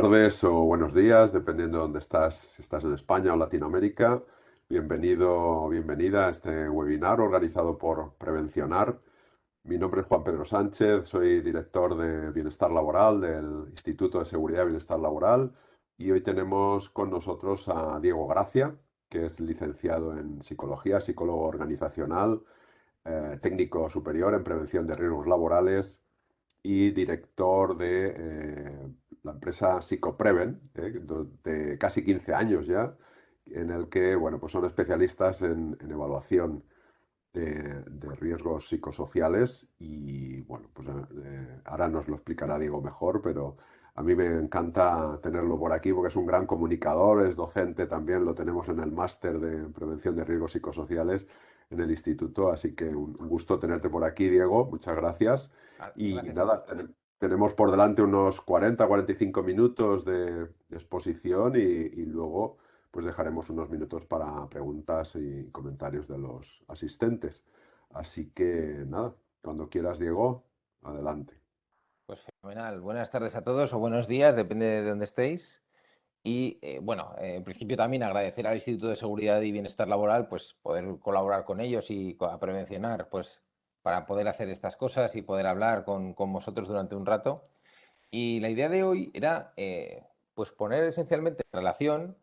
tardes o buenos días, dependiendo de dónde estás, si estás en España o Latinoamérica. Bienvenido o bienvenida a este webinar organizado por Prevencionar. Mi nombre es Juan Pedro Sánchez, soy director de Bienestar Laboral del Instituto de Seguridad y Bienestar Laboral y hoy tenemos con nosotros a Diego Gracia, que es licenciado en Psicología, psicólogo organizacional, técnico superior en prevención de riesgos laborales y director de la empresa Psicopreven, de casi 15 años ya, en el que bueno, pues son especialistas en evaluación de riesgos psicosociales y bueno, pues ahora nos lo explicará Diego mejor, pero a mí me encanta tenerlo por aquí porque es un gran comunicador, es docente también, lo tenemos en el máster de prevención de riesgos psicosociales en el instituto, así que un gusto tenerte por aquí, Diego, muchas gracias. Y Gracias a nada, vosotros. tenemos por delante unos 40-45 minutos de exposición y luego pues dejaremos unos minutos para preguntas y comentarios de los asistentes. Así que nada, cuando quieras, Diego, adelante. Pues fenomenal. Buenas tardes a todos o buenos días, depende de dónde estéis. Y bueno, en principio también agradecer al Instituto de Seguridad y Bienestar Laboral, pues poder colaborar con ellos y a Prevencionar, pues para poder hacer estas cosas y poder hablar con vosotros durante un rato. Y la idea de hoy era pues poner esencialmente en relación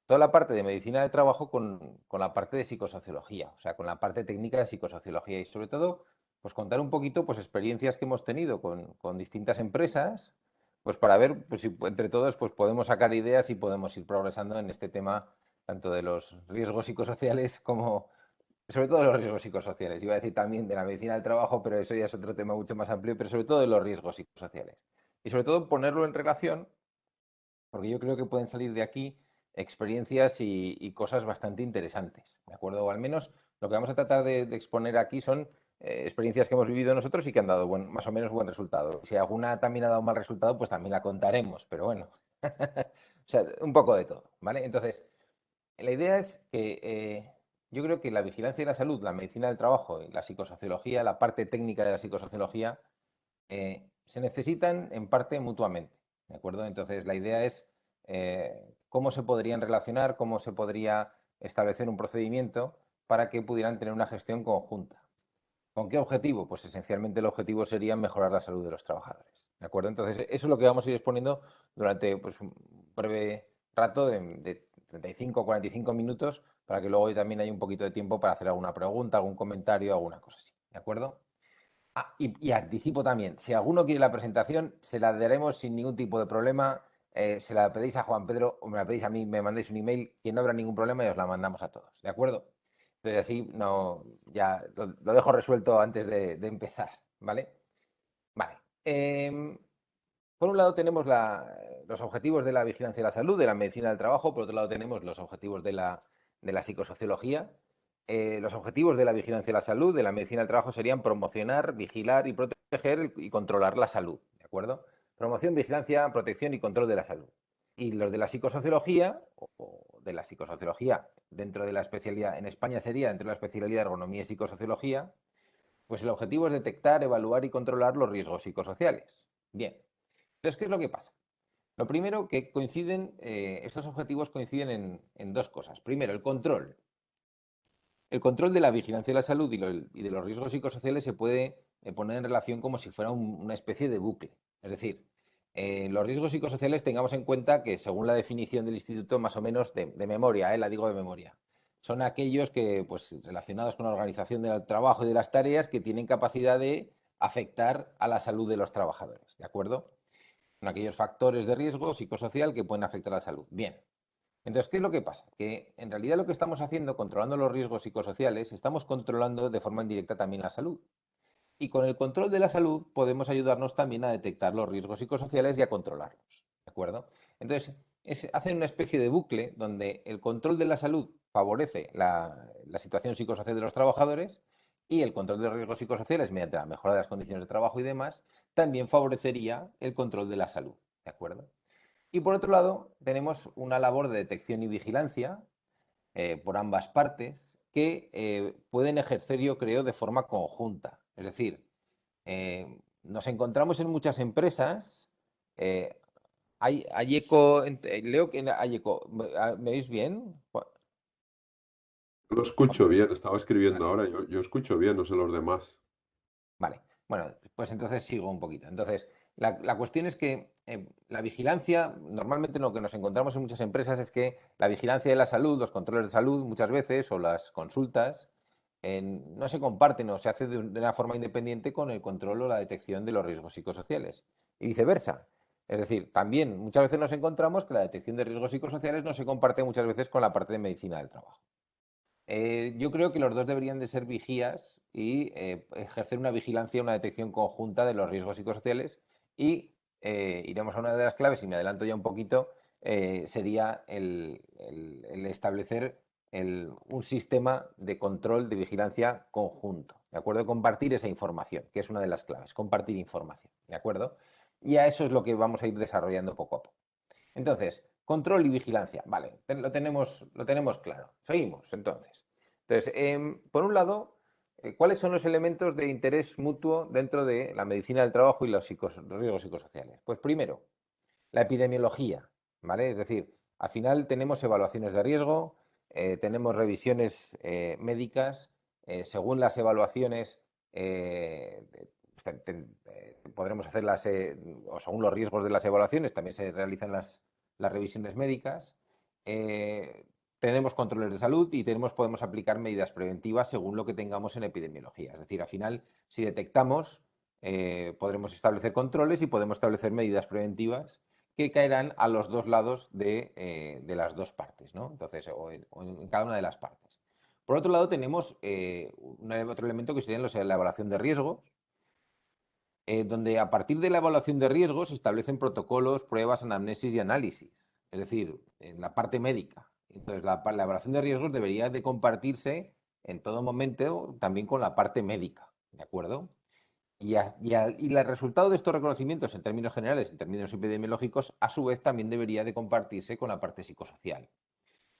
toda la parte de medicina del trabajo con la parte de psicosociología, o sea, con la parte técnica de psicosociología y sobre todo, pues contar un poquito, pues experiencias que hemos tenido con distintas empresas, pues para ver, pues si entre todos, pues podemos sacar ideas y podemos ir progresando en este tema, tanto de los riesgos psicosociales como, sobre todo de los riesgos psicosociales. Iba a decir también de la medicina del trabajo, pero eso ya es otro tema mucho más amplio, pero sobre todo de los riesgos psicosociales. Y sobre todo ponerlo en relación porque yo creo que pueden salir de aquí experiencias y cosas bastante interesantes, ¿de acuerdo? O al menos lo que vamos a tratar de exponer aquí son experiencias que hemos vivido nosotros y que han dado más o menos buen resultado. Si alguna también ha dado mal resultado, pues también la contaremos, pero bueno, o sea, un poco de todo, ¿vale? Entonces, la idea es que yo creo que la vigilancia de la salud, la medicina del trabajo, y la psicosociología, la parte técnica de la psicosociología, se necesitan en parte mutuamente, ¿de acuerdo? Entonces, la idea es cómo se podrían relacionar, cómo se podría establecer un procedimiento para que pudieran tener una gestión conjunta. ¿Con qué objetivo? Pues esencialmente el objetivo sería mejorar la salud de los trabajadores, ¿de acuerdo? Entonces, eso es lo que vamos a ir exponiendo durante pues, un breve rato de 35 o 45 minutos para que luego también haya un poquito de tiempo para hacer alguna pregunta, algún comentario, alguna cosa así, ¿de acuerdo? Ah, y anticipo también, si alguno quiere la presentación, se la daremos sin ningún tipo de problema. Se la pedís a Juan Pedro o me la pedís a mí, me mandéis un email, que no habrá ningún problema y os la mandamos a todos, ¿de acuerdo? Entonces así no, ya lo dejo resuelto antes de empezar, ¿vale? Vale. Por un lado tenemos los objetivos de la vigilancia de la salud, de la medicina del trabajo, por otro lado tenemos los objetivos de la psicosociología. Los objetivos de la vigilancia de la salud, de la medicina del trabajo, serían promocionar, vigilar y proteger y controlar la salud, ¿de acuerdo? Promoción, vigilancia, protección y control de la salud. Y los de la psicosociología, o de la psicosociología dentro de la especialidad, en España sería dentro de la especialidad de ergonomía y psicosociología, pues el objetivo es detectar, evaluar y controlar los riesgos psicosociales. Bien, entonces, ¿qué es lo que pasa? Lo primero que coinciden, estos objetivos coinciden en dos cosas. Primero, el control. El control de la vigilancia de la salud y de los riesgos psicosociales se puede poner en relación como si fuera una especie de bucle. Es decir, los riesgos psicosociales tengamos en cuenta que según la definición del instituto, más o menos de memoria, la digo de memoria, son aquellos que, pues, relacionados con la organización del trabajo y de las tareas que tienen capacidad de afectar a la salud de los trabajadores. ¿De acuerdo? Son aquellos factores de riesgo psicosocial que pueden afectar a la salud. Bien. Entonces, ¿qué es lo que pasa? Que en realidad lo que estamos haciendo, controlando los riesgos psicosociales, estamos controlando de forma indirecta también la salud. Y con el control de la salud podemos ayudarnos también a detectar los riesgos psicosociales y a controlarlos. ¿De acuerdo? Entonces, hacen una especie de bucle donde el control de la salud favorece la situación psicosocial de los trabajadores y el control de los riesgos psicosociales mediante la mejora de las condiciones de trabajo y demás también favorecería el control de la salud. ¿De acuerdo? Y por otro lado, tenemos una labor de detección y vigilancia por ambas partes que pueden ejercer, yo creo, de forma conjunta. Es decir, nos encontramos en muchas empresas, eh, Hay eco, leo que hay eco. ¿Me oís bien? Lo escucho bien, estaba escribiendo Vale. ahora, yo escucho bien, no sé los demás. Vale, bueno, pues entonces sigo un poquito. Entonces, la cuestión es que la vigilancia, normalmente lo que nos encontramos en muchas empresas es que la vigilancia de la salud, los controles de salud muchas veces o las consultas no se comparten o se hace de una forma independiente con el control o la detección de los riesgos psicosociales y viceversa. Es decir, también muchas veces nos encontramos que la detección de riesgos psicosociales no se comparte muchas veces con la parte de medicina del trabajo. Yo creo que los dos deberían de ser vigías y ejercer una vigilancia, una detección conjunta de los riesgos psicosociales y iremos a una de las claves, y me adelanto ya un poquito, sería el establecer un sistema de control de vigilancia conjunto, ¿de acuerdo? Compartir esa información, que es una de las claves, compartir información, ¿de acuerdo? Y a eso es lo que vamos a ir desarrollando poco a poco. Entonces, control y vigilancia. Vale, lo tenemos claro. Seguimos, entonces. Entonces, por un lado, ¿cuáles son los elementos de interés mutuo dentro de la medicina del trabajo y los riesgos psicosociales? Pues primero, la epidemiología, ¿vale? Es decir, al final tenemos evaluaciones de riesgo, tenemos revisiones médicas, según las evaluaciones eh, podremos hacerlas, o según los riesgos de las evaluaciones, también se realizan las revisiones médicas. Eh, tenemos controles de salud y podemos aplicar medidas preventivas según lo que tengamos en epidemiología. Es decir, al final, si detectamos, podremos establecer controles y podemos establecer medidas preventivas que caerán a los dos lados de las dos partes, ¿no? Entonces, o en cada una de las partes. Por otro lado, tenemos otro elemento que sería la evaluación de riesgos, donde a partir de la evaluación de riesgos se establecen protocolos, pruebas, anamnesis y análisis, es decir, en la parte médica. Entonces, la evaluación de riesgos debería de compartirse en todo momento también con la parte médica, ¿de acuerdo? Y el resultado de estos reconocimientos en términos generales, en términos epidemiológicos, a su vez también debería de compartirse con la parte psicosocial.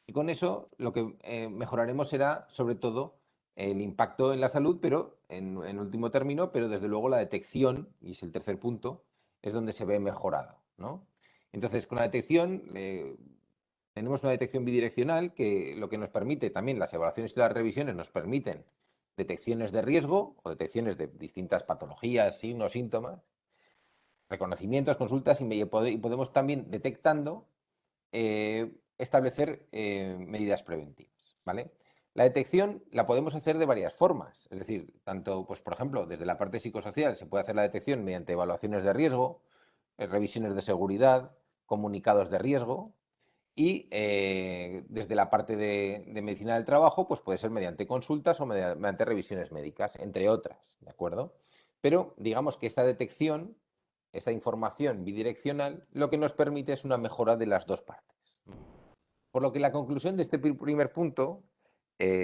Y con eso lo que mejoraremos será, sobre todo, el impacto en la salud, pero en último término, pero desde luego la detección, y es el tercer punto, es donde se ve mejorado, ¿no? Entonces, con la detección, tenemos una detección bidireccional que lo que nos permite también, las evaluaciones y las revisiones nos permiten detecciones de riesgo o detecciones de distintas patologías, signos, síntomas, reconocimientos, consultas y podemos también detectando establecer medidas preventivas, ¿vale? La detección la podemos hacer de varias formas, es decir, tanto, pues, por ejemplo, desde la parte psicosocial se puede hacer la detección mediante evaluaciones de riesgo, revisiones de seguridad, comunicados de riesgo, y desde la parte de medicina del trabajo, pues puede ser mediante consultas o mediante revisiones médicas, entre otras, ¿de acuerdo? Pero digamos que esta detección, esta información bidireccional, lo que nos permite es una mejora de las dos partes. Por lo que la conclusión de este primer punto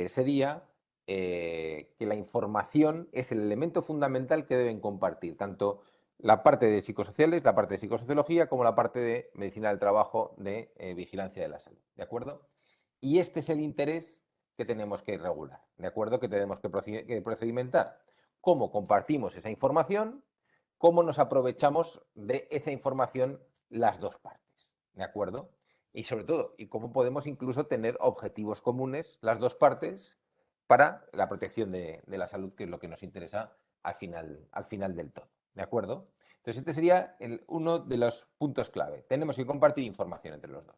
sería que la información es el elemento fundamental que deben compartir, tanto la parte de psicosociales, la parte de psicosociología, como la parte de medicina del trabajo, de vigilancia de la salud. ¿De acuerdo? Y este es el interés que tenemos que regular, ¿de acuerdo? Que tenemos que procedimentar. ¿Cómo compartimos esa información? ¿Cómo nos aprovechamos de esa información las dos partes? ¿De acuerdo? Y sobre todo, y cómo podemos incluso tener objetivos comunes las dos partes para la protección de la salud, que es lo que nos interesa al final del todo. ¿De acuerdo? Entonces, este sería uno de los puntos clave. Tenemos que compartir información entre los dos.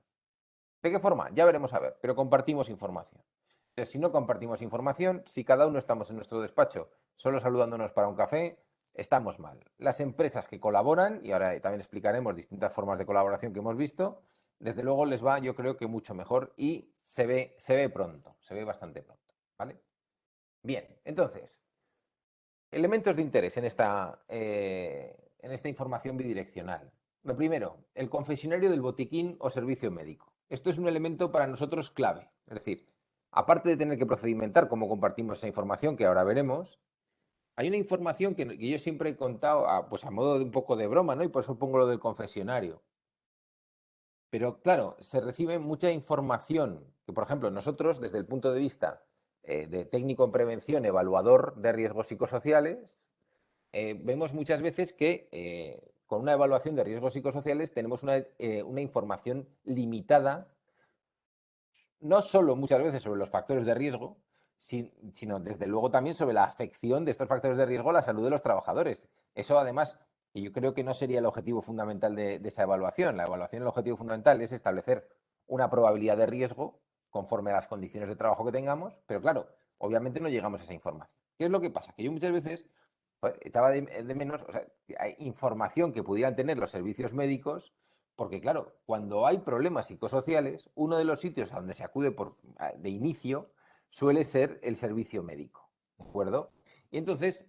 ¿De qué forma? Ya veremos a ver, pero compartimos información. Entonces, si no compartimos información, si cada uno estamos en nuestro despacho solo saludándonos para un café, estamos mal. Las empresas que colaboran, y ahora también explicaremos distintas formas de colaboración que hemos visto, desde luego les va, yo creo que mucho mejor y se ve pronto, se ve bastante pronto. ¿Vale? Bien, entonces, elementos de interés en esta información bidireccional. Lo primero, el confesionario del botiquín o servicio médico. Esto es un elemento para nosotros clave. Es decir, aparte de tener que procedimentar cómo compartimos esa información, que ahora veremos, hay una información que yo siempre he contado pues a modo de un poco de broma, ¿no? Y por eso pongo lo del confesionario. Pero claro, se recibe mucha información que, por ejemplo, nosotros, desde el punto de vista de técnico en prevención, evaluador de riesgos psicosociales, vemos muchas veces que con una evaluación de riesgos psicosociales tenemos una información limitada, no solo muchas veces sobre los factores de riesgo, sino desde luego también sobre la afección de estos factores de riesgo a la salud de los trabajadores. Eso además, y yo creo que no sería el objetivo fundamental de esa evaluación. La evaluación, el objetivo fundamental es establecer una probabilidad de riesgo conforme a las condiciones de trabajo que tengamos, pero claro, obviamente no llegamos a esa información. ¿Qué es lo que pasa? Que yo muchas veces echaba de menos, o sea, hay información que pudieran tener los servicios médicos, porque claro, cuando hay problemas psicosociales, uno de los sitios a donde se acude de inicio suele ser el servicio médico, ¿de acuerdo? Y entonces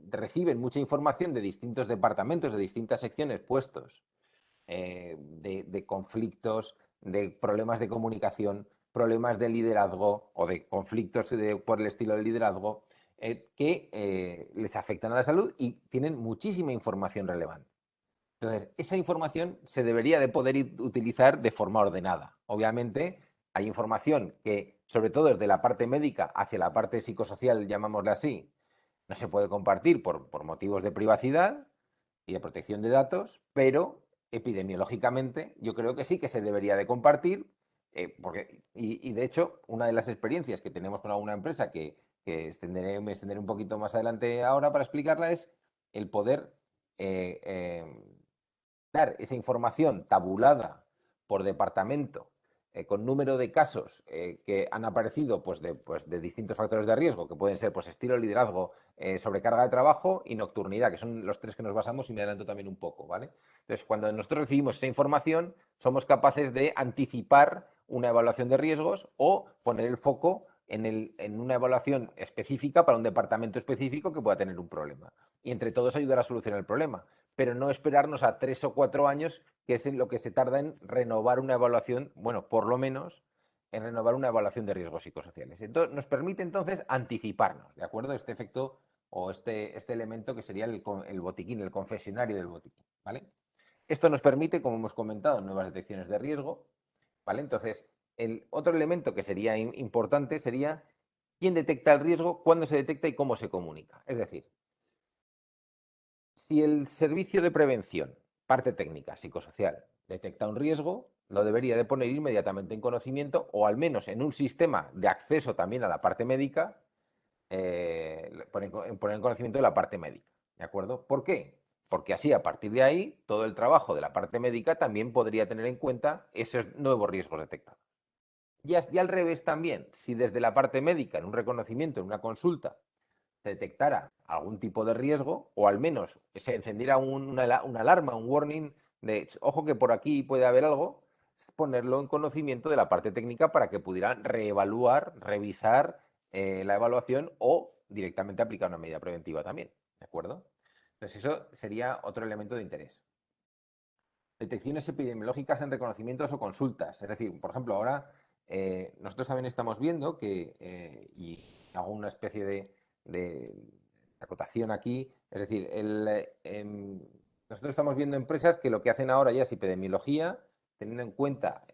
reciben mucha información de distintos departamentos, de distintas secciones puestos, de conflictos, de problemas de comunicación, problemas de liderazgo o de conflictos por el estilo del liderazgo que les afectan a la salud y tienen muchísima información relevante. Entonces, esa información se debería de poder utilizar de forma ordenada. Obviamente, hay información que, sobre todo desde la parte médica hacia la parte psicosocial, llamámosla así, no se puede compartir por motivos de privacidad y de protección de datos, pero epidemiológicamente yo creo que sí que se debería de compartir, y de hecho, una de las experiencias que tenemos con alguna empresa me extenderé un poquito más adelante ahora para explicarla es el poder eh, eh, dar esa información tabulada por departamento con número de casos que han aparecido pues de distintos factores de riesgo, que pueden ser pues, estilo, liderazgo, sobrecarga de trabajo y nocturnidad, que son los tres que nos basamos y me adelanto también un poco, ¿vale? Entonces, cuando nosotros recibimos esa información, somos capaces de anticipar una evaluación de riesgos o poner el foco en una evaluación específica para un departamento específico que pueda tener un problema. Y entre todos ayudar a solucionar el problema, pero no esperarnos a 3 o 4 años, que es en lo que se tarda en renovar una evaluación, bueno, por lo menos en renovar una evaluación de riesgos psicosociales. Entonces, nos permite entonces anticiparnos, ¿de acuerdo? Este efecto o este elemento que sería el botiquín, el confesionario del botiquín, ¿vale? Esto nos permite, como hemos comentado, nuevas detecciones de riesgo, ¿vale? Entonces, el otro elemento que sería importante sería quién detecta el riesgo, cuándo se detecta y cómo se comunica. Es decir, si el servicio de prevención, parte técnica, psicosocial, detecta un riesgo, lo debería de poner inmediatamente en conocimiento o al menos en un sistema de acceso también a la parte médica, poner en conocimiento de la parte médica. ¿De acuerdo? ¿Por qué? Porque así, a partir de ahí, todo el trabajo de la parte médica también podría tener en cuenta esos nuevos riesgos detectados. Y al revés también, si desde la parte médica, en un reconocimiento, en una consulta, se detectara algún tipo de riesgo, o al menos se encendiera una alarma, un warning de, ojo que por aquí puede haber algo, ponerlo en conocimiento de la parte técnica para que pudieran reevaluar, revisar la evaluación o directamente aplicar una medida preventiva también. ¿De acuerdo? Entonces eso sería otro elemento de interés. Detecciones epidemiológicas en reconocimientos o consultas. Es decir, por ejemplo, ahora nosotros también estamos viendo y hago una especie de acotación aquí, es decir, nosotros estamos viendo empresas que lo que hacen ahora ya es epidemiología, teniendo en cuenta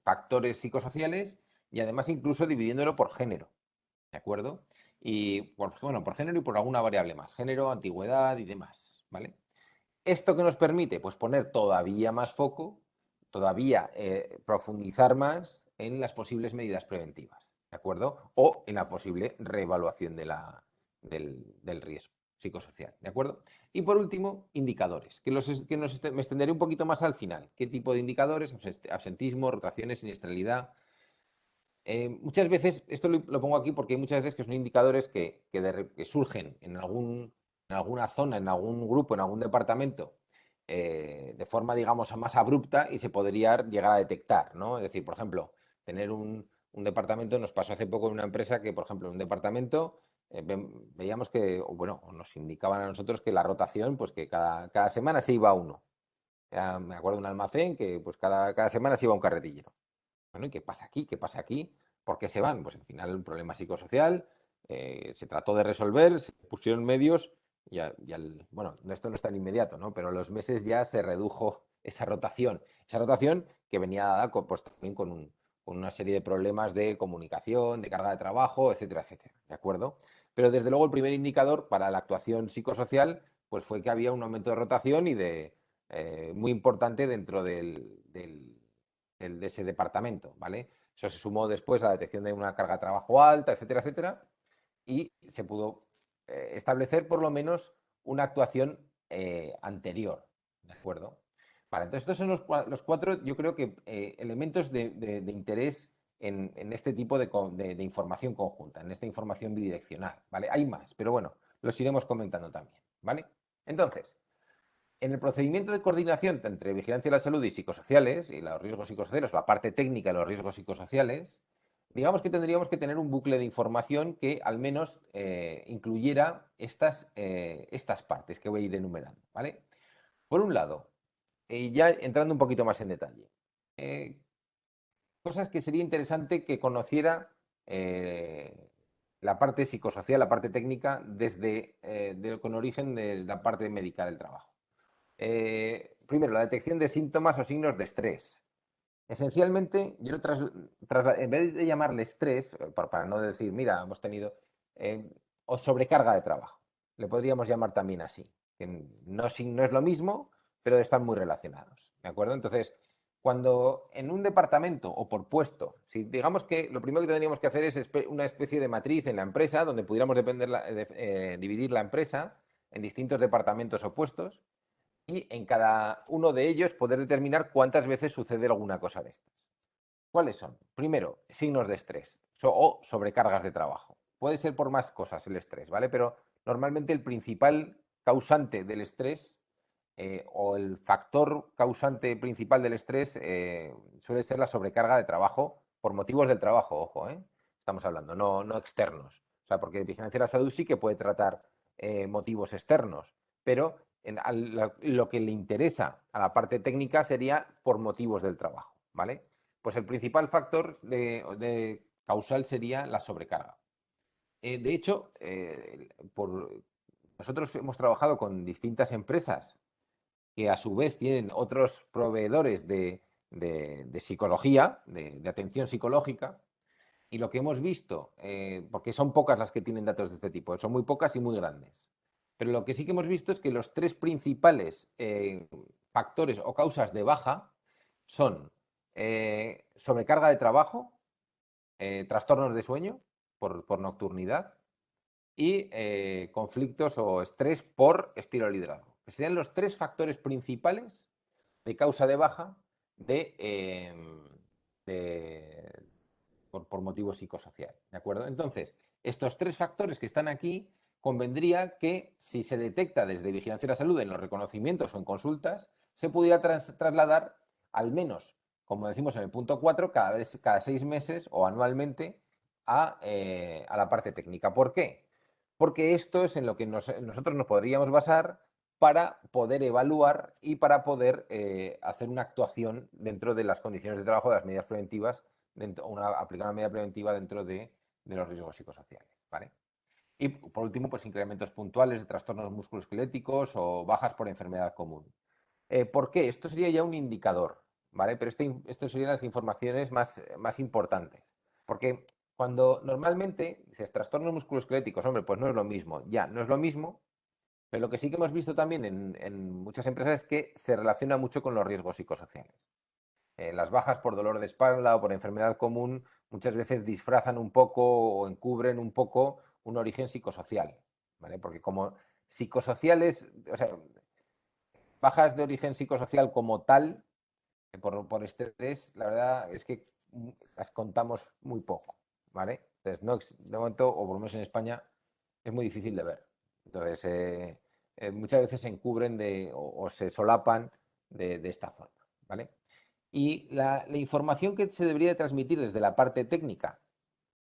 factores psicosociales y además incluso dividiéndolo por género, ¿de acuerdo? Y por género y por alguna variable más, género, antigüedad y demás, ¿vale? ¿Esto que nos permite? Pues poner todavía más foco, todavía profundizar más en las posibles medidas preventivas, ¿de acuerdo? O en la posible reevaluación del riesgo psicosocial, ¿de acuerdo? Y por último, indicadores, me extenderé un poquito más al final. ¿Qué tipo de indicadores? Absentismo, rotaciones, siniestralidad. Muchas veces, esto lo pongo aquí porque hay muchas veces que son indicadores que surgen en alguna zona, en algún grupo, en algún departamento, de forma, digamos, más abrupta y se podría llegar a detectar, ¿no? Es decir, por ejemplo, tener un departamento, nos pasó hace poco en una empresa que, por ejemplo, en un departamento veíamos que, o bueno, nos indicaban a nosotros que la rotación, pues que cada semana se iba uno. Me acuerdo de un almacén que pues cada semana se iba un carretillero. Bueno, ¿y qué pasa aquí? ¿Qué pasa aquí? ¿Por qué se van? Pues al final un problema psicosocial, se trató de resolver, se pusieron medios bueno, esto no es tan inmediato, ¿no? Pero a los meses ya se redujo esa rotación que venía dada pues, también con una serie de problemas de comunicación, de carga de trabajo, etcétera, etcétera, ¿de acuerdo? Pero desde luego el primer indicador para la actuación psicosocial pues fue que había un aumento de rotación y muy importante dentro de ese departamento, ¿vale? Eso se sumó después a la detección de una carga de trabajo alta, etcétera, etcétera, y se pudo establecer por lo menos una actuación anterior, ¿de acuerdo? Vale, entonces estos son los cuatro, yo creo que elementos de interés en este tipo de información conjunta, en esta información bidireccional, ¿vale? Hay más, pero bueno, los iremos comentando también, ¿vale? Entonces, en el procedimiento de coordinación entre vigilancia de la salud y psicosociales, y los riesgos psicosociales, la parte técnica de los riesgos psicosociales, digamos que tendríamos que tener un bucle de información que al menos incluyera estas partes que voy a ir enumerando, ¿vale? Por un lado, ya entrando un poquito más en detalle, eh, cosas que sería interesante que conociera la parte psicosocial, la parte técnica, con origen de la parte médica del trabajo. Primero, la detección de síntomas o signos de estrés. Esencialmente, yo en vez de llamarle estrés, para no decir, mira, hemos tenido, o sobrecarga de trabajo, le podríamos llamar también así, que no es lo mismo, pero están muy relacionados, ¿de acuerdo? Entonces, cuando en un departamento o por puesto, si digamos que lo primero que tendríamos que hacer es una especie de matriz en la empresa, donde pudiéramos dividir la empresa en distintos departamentos o puestos, y en cada uno de ellos poder determinar cuántas veces sucede alguna cosa de estas. ¿Cuáles son? Primero, signos de estrés o sobrecargas de trabajo. Puede ser por más cosas el estrés, ¿vale? Pero normalmente el principal causante del estrés o el factor causante principal del estrés suele ser la sobrecarga de trabajo por motivos del trabajo, ojo, ¿eh? Estamos hablando, no externos. O sea, porque vigilancia de la salud sí que puede tratar motivos externos, pero lo que le interesa a la parte técnica sería por motivos del trabajo, ¿vale? Pues el principal factor de causal sería la sobrecarga. De hecho, nosotros hemos trabajado con distintas empresas que a su vez tienen otros proveedores de psicología, de atención psicológica, y lo que hemos visto, porque son pocas las que tienen datos de este tipo, son muy pocas y muy grandes, pero lo que sí que hemos visto es que los tres principales factores o causas de baja son sobrecarga de trabajo, trastornos de sueño por nocturnidad y conflictos o estrés por estilo de liderazgo. Que serían los tres factores principales de causa de baja de, por motivo psicosocial. ¿De acuerdo? Entonces, estos tres factores que están aquí, convendría que si se detecta desde Vigilancia de la Salud en los reconocimientos o en consultas, se pudiera trasladar al menos, como decimos en el punto 4, cada 6 meses o anualmente a la parte técnica. ¿Por qué? Porque esto es en lo que nosotros nos podríamos basar para poder evaluar y para poder hacer una actuación dentro de las condiciones de trabajo, de las medidas preventivas, aplicar una medida preventiva dentro de los riesgos psicosociales, ¿vale? Y por último, pues incrementos puntuales de trastornos musculoesqueléticos o bajas por enfermedad común. ¿Por qué? Esto sería ya un indicador, ¿vale? Pero esto serían las informaciones más importantes. Porque cuando normalmente dices trastornos musculoesqueléticos, hombre, pues no es lo mismo, ya, no es lo mismo, pero lo que sí que hemos visto también en muchas empresas es que se relaciona mucho con los riesgos psicosociales. Las bajas por dolor de espalda o por enfermedad común muchas veces disfrazan un poco o encubren un poco un origen psicosocial, ¿vale? Porque como psicosociales, o sea, bajas de origen psicosocial como tal, por estrés, la verdad es que las contamos muy poco, ¿vale? Entonces, no, de momento, o por lo menos en España, es muy difícil de ver. Entonces, muchas veces se encubren o se solapan de esta forma, ¿vale? Y la información que se debería de transmitir desde la parte técnica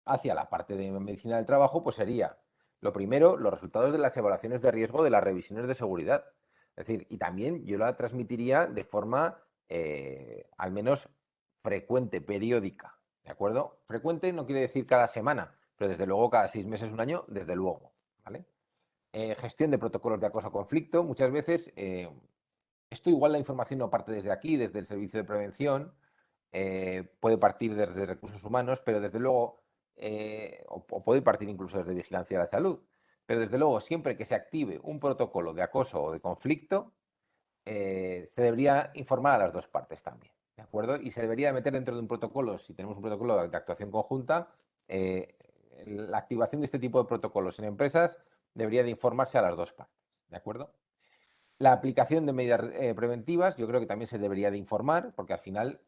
hacia la parte de medicina del trabajo, pues sería, lo primero, los resultados de las evaluaciones de riesgo de las revisiones de seguridad. Es decir, y también yo la transmitiría de forma al menos frecuente, periódica. ¿De acuerdo? Frecuente no quiere decir cada semana, pero desde luego cada 6 meses, un año, desde luego. ¿Vale? Gestión de protocolos de acoso a conflicto. Muchas veces esto igual la información no parte desde aquí, desde el servicio de prevención, puede partir desde recursos humanos, pero desde luego, o puede partir incluso desde vigilancia de la salud. pero desde luego, siempre que se active un protocolo de acoso o de conflicto, se debería informar a las dos partes también, ¿de acuerdo? Y se debería meter dentro de un protocolo, si tenemos un protocolo de actuación conjunta, la activación de este tipo de protocolos en empresas debería de informarse a las dos partes, ¿de acuerdo? La aplicación de medidas preventivas, yo creo que también se debería de informar, porque al final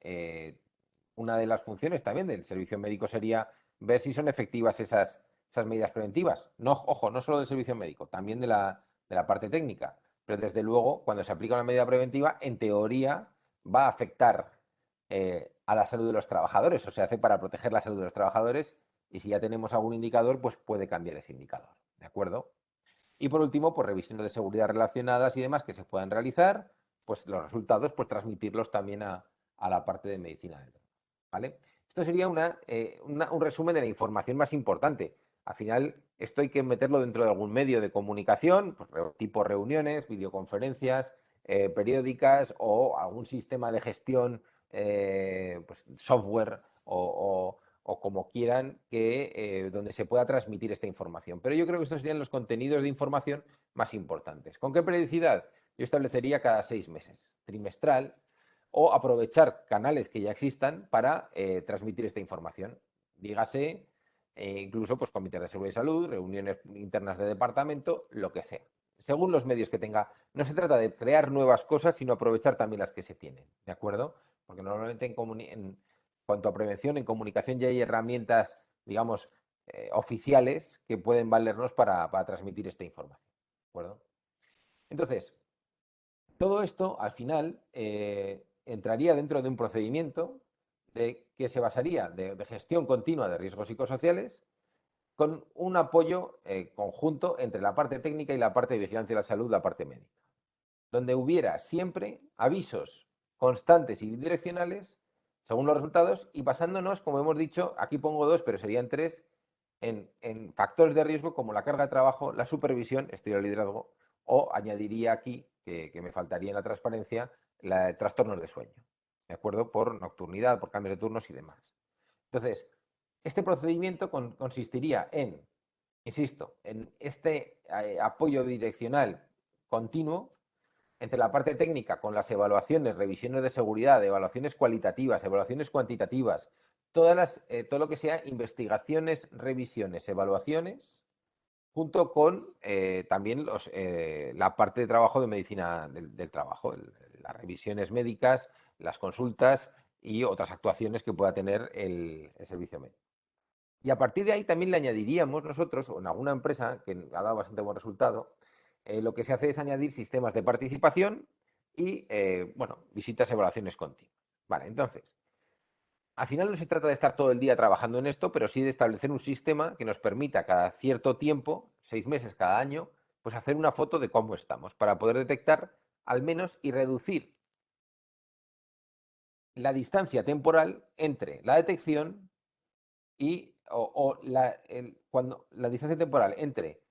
una de las funciones también del servicio médico sería ver si son efectivas esas medidas preventivas. No, ojo, no solo del servicio médico, también de la parte técnica. Pero desde luego, cuando se aplica una medida preventiva, en teoría va a afectar a la salud de los trabajadores, o se hace para proteger la salud de los trabajadores, y si ya tenemos algún indicador, pues puede cambiar ese indicador. ¿De acuerdo? Y por último, pues revisiones de seguridad relacionadas y demás que se puedan realizar, pues los resultados, pues transmitirlos también a la parte de medicina del trabajo, ¿vale? Esto sería un resumen de la información más importante. Al final, esto hay que meterlo dentro de algún medio de comunicación, pues, tipo reuniones, videoconferencias, periódicas o algún sistema de gestión, pues, software o como quieran, donde se pueda transmitir esta información. Pero yo creo que estos serían los contenidos de información más importantes. ¿Con qué periodicidad? Yo establecería cada 6 meses, trimestral, o aprovechar canales que ya existan para transmitir esta información. Dígase, incluso pues, comités de seguridad y salud, reuniones internas de departamento, lo que sea. Según los medios que tenga. No se trata de crear nuevas cosas, sino aprovechar también las que se tienen. ¿De acuerdo? Porque normalmente en cuanto a prevención, en comunicación ya hay herramientas, digamos, oficiales que pueden valernos para transmitir esta información. ¿De acuerdo? Entonces, todo esto, al final, entraría dentro de un procedimiento que se basaría de gestión continua de riesgos psicosociales con un apoyo conjunto entre la parte técnica y la parte de vigilancia de la salud, la parte médica, donde hubiera siempre avisos constantes y direccionales según los resultados y basándonos, como hemos dicho, aquí pongo dos, pero serían tres, en factores de riesgo como la carga de trabajo, la supervisión, estilo de liderazgo, o añadiría aquí, que me faltaría en la transparencia, trastornos de sueño, ¿de acuerdo? Por nocturnidad, por cambios de turnos y demás. Entonces, este procedimiento consistiría en, insisto, en este apoyo direccional continuo entre la parte técnica con las evaluaciones, revisiones de seguridad, evaluaciones cualitativas, evaluaciones cuantitativas, todo lo que sea investigaciones, revisiones, evaluaciones, junto con también la parte de trabajo de medicina del trabajo, las revisiones médicas, las consultas y otras actuaciones que pueda tener el servicio médico. Y a partir de ahí también le añadiríamos nosotros, o en alguna empresa que ha dado bastante buen resultado, lo que se hace es añadir sistemas de participación y, bueno, visitas, evaluaciones continuas. Vale, entonces, al final no se trata de estar todo el día trabajando en esto, pero sí de establecer un sistema que nos permita cada cierto tiempo, 6 meses cada año, pues hacer una foto de cómo estamos, para poder detectar al menos y reducir la distancia temporal entre la detección y cuando la distancia temporal entre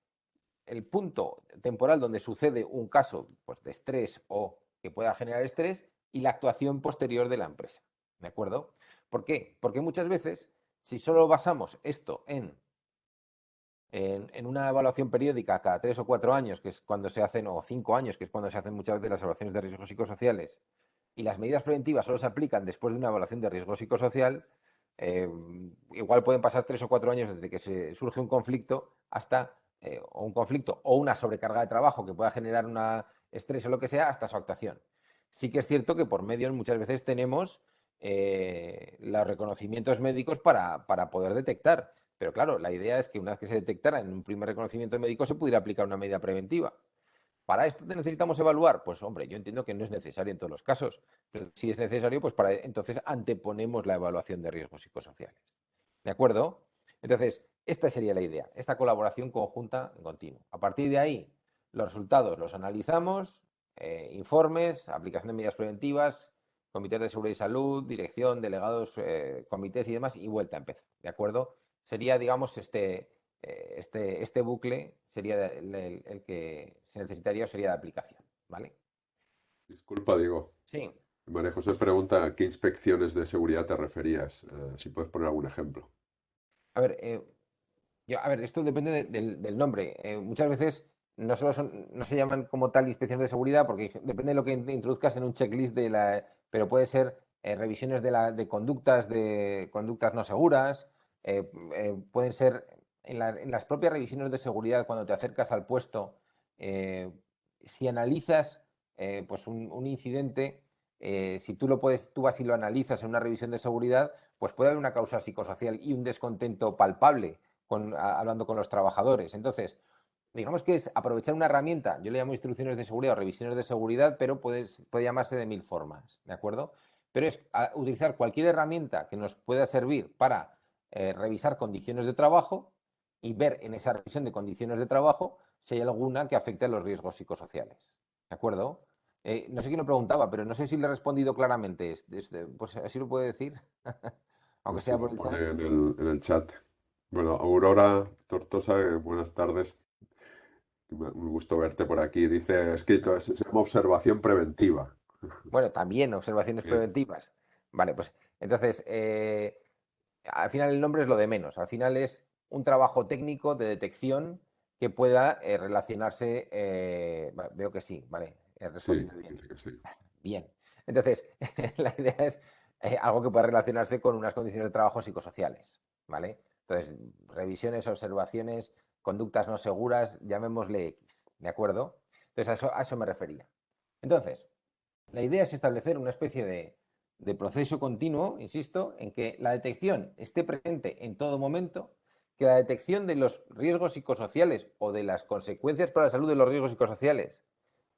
el punto temporal donde sucede un caso pues, de estrés o que pueda generar estrés y la actuación posterior de la empresa. ¿De acuerdo? ¿Por qué? Porque muchas veces, si solo basamos esto en una evaluación periódica cada 3 o 4 años, que es cuando se hacen, o 5 años, que es cuando se hacen muchas veces las evaluaciones de riesgos psicosociales, y las medidas preventivas solo se aplican después de una evaluación de riesgo psicosocial, igual pueden pasar 3 o 4 años desde que se surge un conflicto hasta, o un conflicto o una sobrecarga de trabajo que pueda generar un estrés o lo que sea, hasta su actuación. Sí que es cierto que por medio muchas veces tenemos los reconocimientos médicos para poder detectar. Pero claro, la idea es que una vez que se detectara en un primer reconocimiento médico se pudiera aplicar una medida preventiva. ¿Para esto necesitamos evaluar? Pues hombre, yo entiendo que no es necesario en todos los casos, pero si es necesario, pues entonces anteponemos la evaluación de riesgos psicosociales. ¿De acuerdo? Entonces, esta sería la idea, esta colaboración conjunta en continuo. A partir de ahí, los resultados los analizamos, informes, aplicación de medidas preventivas, comités de seguridad y salud, dirección, delegados, comités y demás, y vuelta a empezar. ¿De acuerdo? Sería, digamos, este bucle sería el que se necesitaría o sería de aplicación, ¿vale? Disculpa, digo. Sí. María José pregunta a qué inspecciones de seguridad te referías, si puedes poner algún ejemplo. A ver, A ver, esto depende del nombre. Muchas veces no solo no se llaman como tal inspecciones de seguridad, porque depende de lo que introduzcas en un checklist pero puede ser revisiones de conductas no seguras, pueden ser en las propias revisiones de seguridad cuando te acercas al puesto, eh, si analizas pues un incidente, si tú vas y lo analizas en una revisión de seguridad, pues puede haber una causa psicosocial y un descontento palpable hablando con los trabajadores. Entonces, digamos que es aprovechar una herramienta, yo le llamo instrucciones de seguridad o revisiones de seguridad, pero puede llamarse de mil formas, ¿de acuerdo? Pero es utilizar cualquier herramienta que nos pueda servir para revisar condiciones de trabajo y ver en esa revisión de condiciones de trabajo si hay alguna que afecte a los riesgos psicosociales, ¿de acuerdo? No sé quién lo preguntaba, pero no sé si le he respondido claramente. Pues así lo puedo decir, aunque Pues sí, sea lo por el pone chat. en el chat. Bueno, Aurora Tortosa, buenas tardes. Un gusto verte por aquí. Dice, escrito, se llama observación preventiva. Bueno, también observaciones Bien, preventivas. Vale, pues entonces, al final el nombre es lo de menos. Al final es un trabajo técnico de detección que pueda relacionarse. Veo que sí, vale, he sí, respondido bien. dice que sí. Bien. Entonces, la idea es algo que pueda relacionarse con unas condiciones de trabajo psicosociales, ¿vale? Entonces, revisiones, observaciones, conductas no seguras, llamémosle X, ¿de acuerdo? Entonces, a eso me refería. Entonces, la idea es establecer una especie de proceso continuo, insisto, en que la detección esté presente en todo momento, que la detección de los riesgos psicosociales o de las consecuencias para la salud de los riesgos psicosociales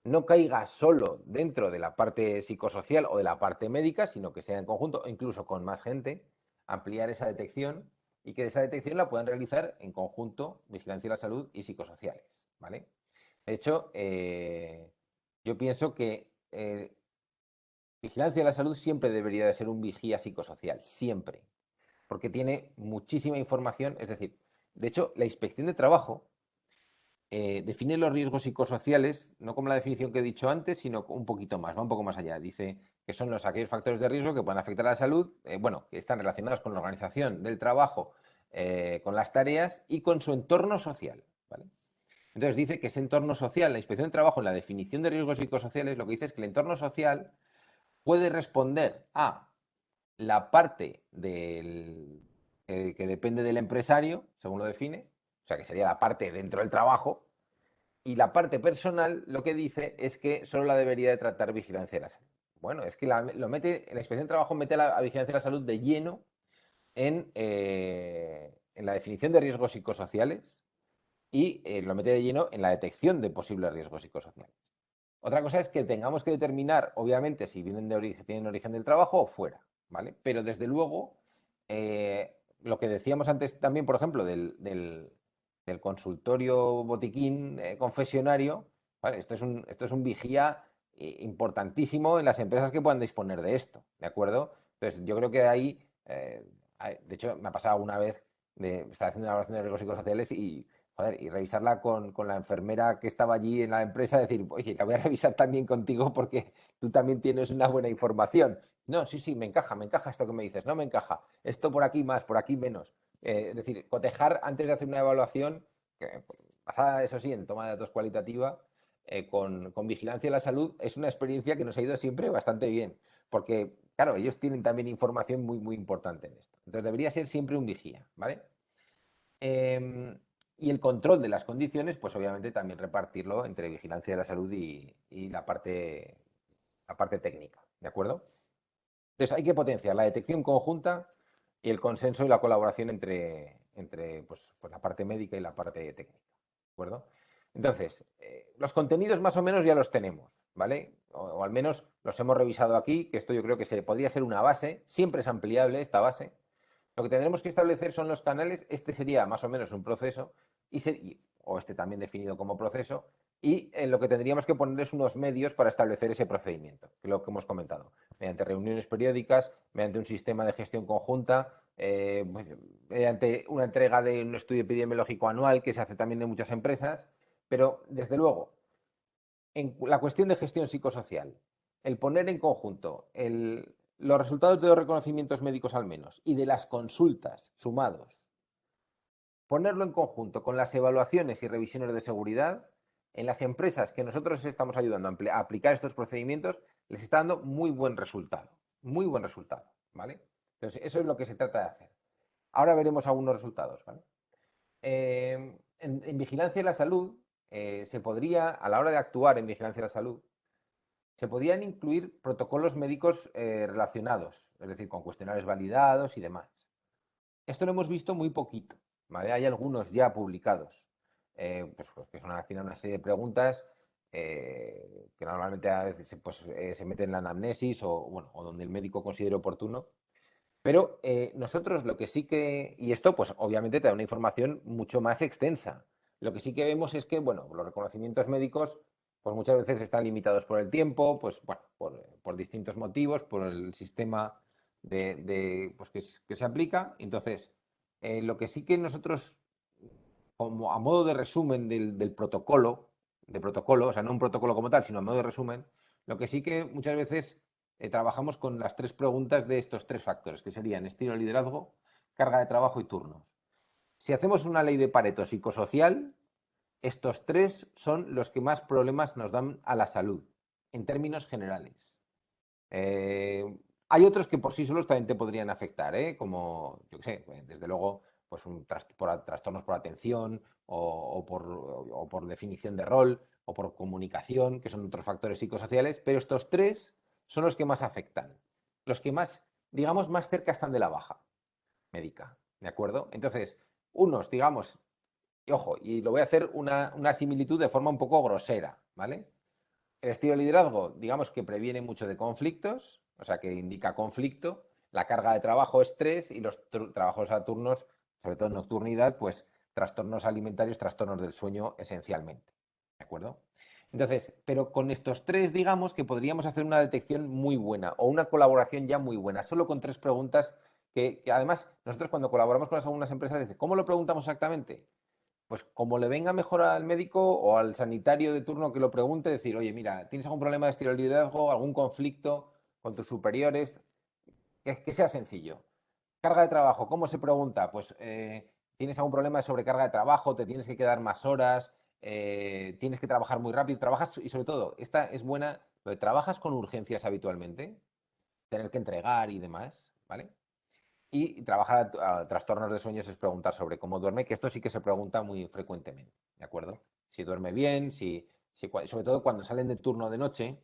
no caiga solo dentro de la parte psicosocial o de la parte médica, sino que sea en conjunto o incluso con más gente, ampliar esa detección y que esa detección la puedan realizar en conjunto vigilancia de la salud y psicosociales, ¿vale? De hecho, yo pienso que vigilancia de la salud siempre debería de ser un vigía psicosocial, siempre, porque tiene muchísima información, es decir, de hecho, la inspección de trabajo define los riesgos psicosociales, no como la definición que he dicho antes, sino un poquito más, va un poco más allá. Dice que son aquellos factores de riesgo que pueden afectar a la salud, bueno, que están relacionados con la organización del trabajo, con las tareas y con su entorno social, ¿vale? Entonces dice que ese entorno social, la inspección de trabajo en la definición de riesgos psicosociales, lo que dice es que el entorno social puede responder a la parte que depende del empresario, según lo define, o sea, que sería la parte dentro del trabajo, y la parte personal lo que dice es que solo la debería de tratar vigilancia de la salud. Bueno, es que lo mete, la inspección de trabajo mete a vigilancia de la salud de lleno en la definición de riesgos psicosociales y lo mete de lleno en la detección de posibles riesgos psicosociales. Otra cosa es que tengamos que determinar, obviamente, si tienen origen del trabajo o fuera, ¿vale? Pero desde luego, lo que decíamos antes también, por ejemplo, del consultorio botiquín confesionario, ¿vale? Esto es un vigía importantísimo en las empresas que puedan disponer de esto, ¿de acuerdo? Entonces, yo creo que ahí, de hecho, me ha pasado una vez de estar haciendo una evaluación de riesgos psicosociales y joder, y revisarla con la enfermera que estaba allí en la empresa, decir, oye, la voy a revisar también contigo porque tú también tienes una buena información. No, sí, sí, me encaja esto que me dices, no me encaja, esto por aquí más, por aquí menos. Es decir, cotejar antes de hacer una evaluación, basada, eso sí, en toma de datos cualitativa, con vigilancia de la salud, es una experiencia que nos ha ido siempre bastante bien, porque, claro, ellos tienen también información muy, muy importante en esto. Entonces, debería ser siempre un vigía, ¿vale? Eh, y el control de las condiciones, pues obviamente también repartirlo entre vigilancia de la salud y la parte técnica, ¿de acuerdo? Entonces hay que potenciar la detección conjunta y el consenso y la colaboración entre pues la parte médica y la parte técnica, ¿de acuerdo? Entonces, los contenidos más o menos ya los tenemos, ¿vale? O al menos los hemos revisado aquí, que esto yo creo que podría ser una base, siempre es ampliable esta base. Lo que tendremos que establecer son los canales, este sería más o menos un proceso, o este también definido como proceso, y lo que tendríamos que poner es unos medios para establecer ese procedimiento, que es lo que hemos comentado, mediante reuniones periódicas, mediante un sistema de gestión conjunta, mediante una entrega de un estudio epidemiológico anual que se hace también en muchas empresas, pero desde luego, en la cuestión de gestión psicosocial, el poner en conjunto los resultados de los reconocimientos médicos al menos y de las consultas sumados ponerlo en conjunto con las evaluaciones y revisiones de seguridad, en las empresas que nosotros estamos ayudando a aplicar estos procedimientos, les está dando muy buen resultado, ¿vale? Entonces, eso es lo que se trata de hacer. Ahora veremos algunos resultados, ¿vale? En vigilancia de la salud, se podría, a la hora de actuar en vigilancia de la salud, se podían incluir protocolos médicos relacionados, es decir, con cuestionarios validados y demás. Esto lo hemos visto muy poquito, ¿vale? Hay algunos ya publicados, pues, que son al final una serie de preguntas que normalmente a veces se meten en la anamnesis o, bueno, o donde el médico considere oportuno. Pero nosotros lo que sí que, y esto pues obviamente te da una información mucho más extensa. Lo que sí que vemos es que, bueno, los reconocimientos médicos pues muchas veces están limitados por el tiempo, pues bueno, por distintos motivos, por el sistema pues, que se aplica. Entonces, lo que sí que nosotros, como a modo de resumen del protocolo, o sea, no un protocolo como tal, sino a modo de resumen, lo que sí que muchas veces trabajamos con las tres preguntas de estos tres factores, que serían estilo de liderazgo, carga de trabajo y turnos. Si hacemos una ley de Pareto psicosocial, estos tres son los que más problemas nos dan a la salud, en términos generales. Hay otros que por sí solos también te podrían afectar, como, yo qué sé, pues, desde luego, pues trastornos por atención o por definición de rol o por comunicación, que son otros factores psicosociales, pero estos tres son los que más afectan, los que más, digamos, más cerca están de la baja médica, ¿de acuerdo? Entonces, unos, digamos, y ojo, y lo voy a hacer una similitud de forma un poco grosera, ¿vale? El estilo de liderazgo, digamos que previene mucho de conflictos, o sea, que indica conflicto. La carga de trabajo, estrés y los trabajos a turnos, sobre todo nocturnidad, pues trastornos alimentarios, trastornos del sueño esencialmente. ¿De acuerdo? Entonces, pero con estos tres, digamos que podríamos hacer una detección muy buena o una colaboración ya muy buena, solo con tres preguntas que además nosotros cuando colaboramos con algunas empresas, dice, ¿cómo lo preguntamos exactamente? Pues como le venga mejor al médico o al sanitario de turno que lo pregunte, decir, oye, mira, ¿tienes algún problema de estilo de liderazgo, algún conflicto con tus superiores? Que sea sencillo. Carga de trabajo, ¿cómo se pregunta? Pues tienes algún problema de sobrecarga de trabajo, te tienes que quedar más horas, tienes que trabajar muy rápido, trabajas y sobre todo, esta es buena, lo de trabajas con urgencias habitualmente, tener que entregar y demás, ¿vale? Y trabajar a trastornos de sueños es preguntar sobre cómo duerme, que esto sí que se pregunta muy frecuentemente, ¿de acuerdo? Si duerme bien, sobre todo cuando salen de turno de noche,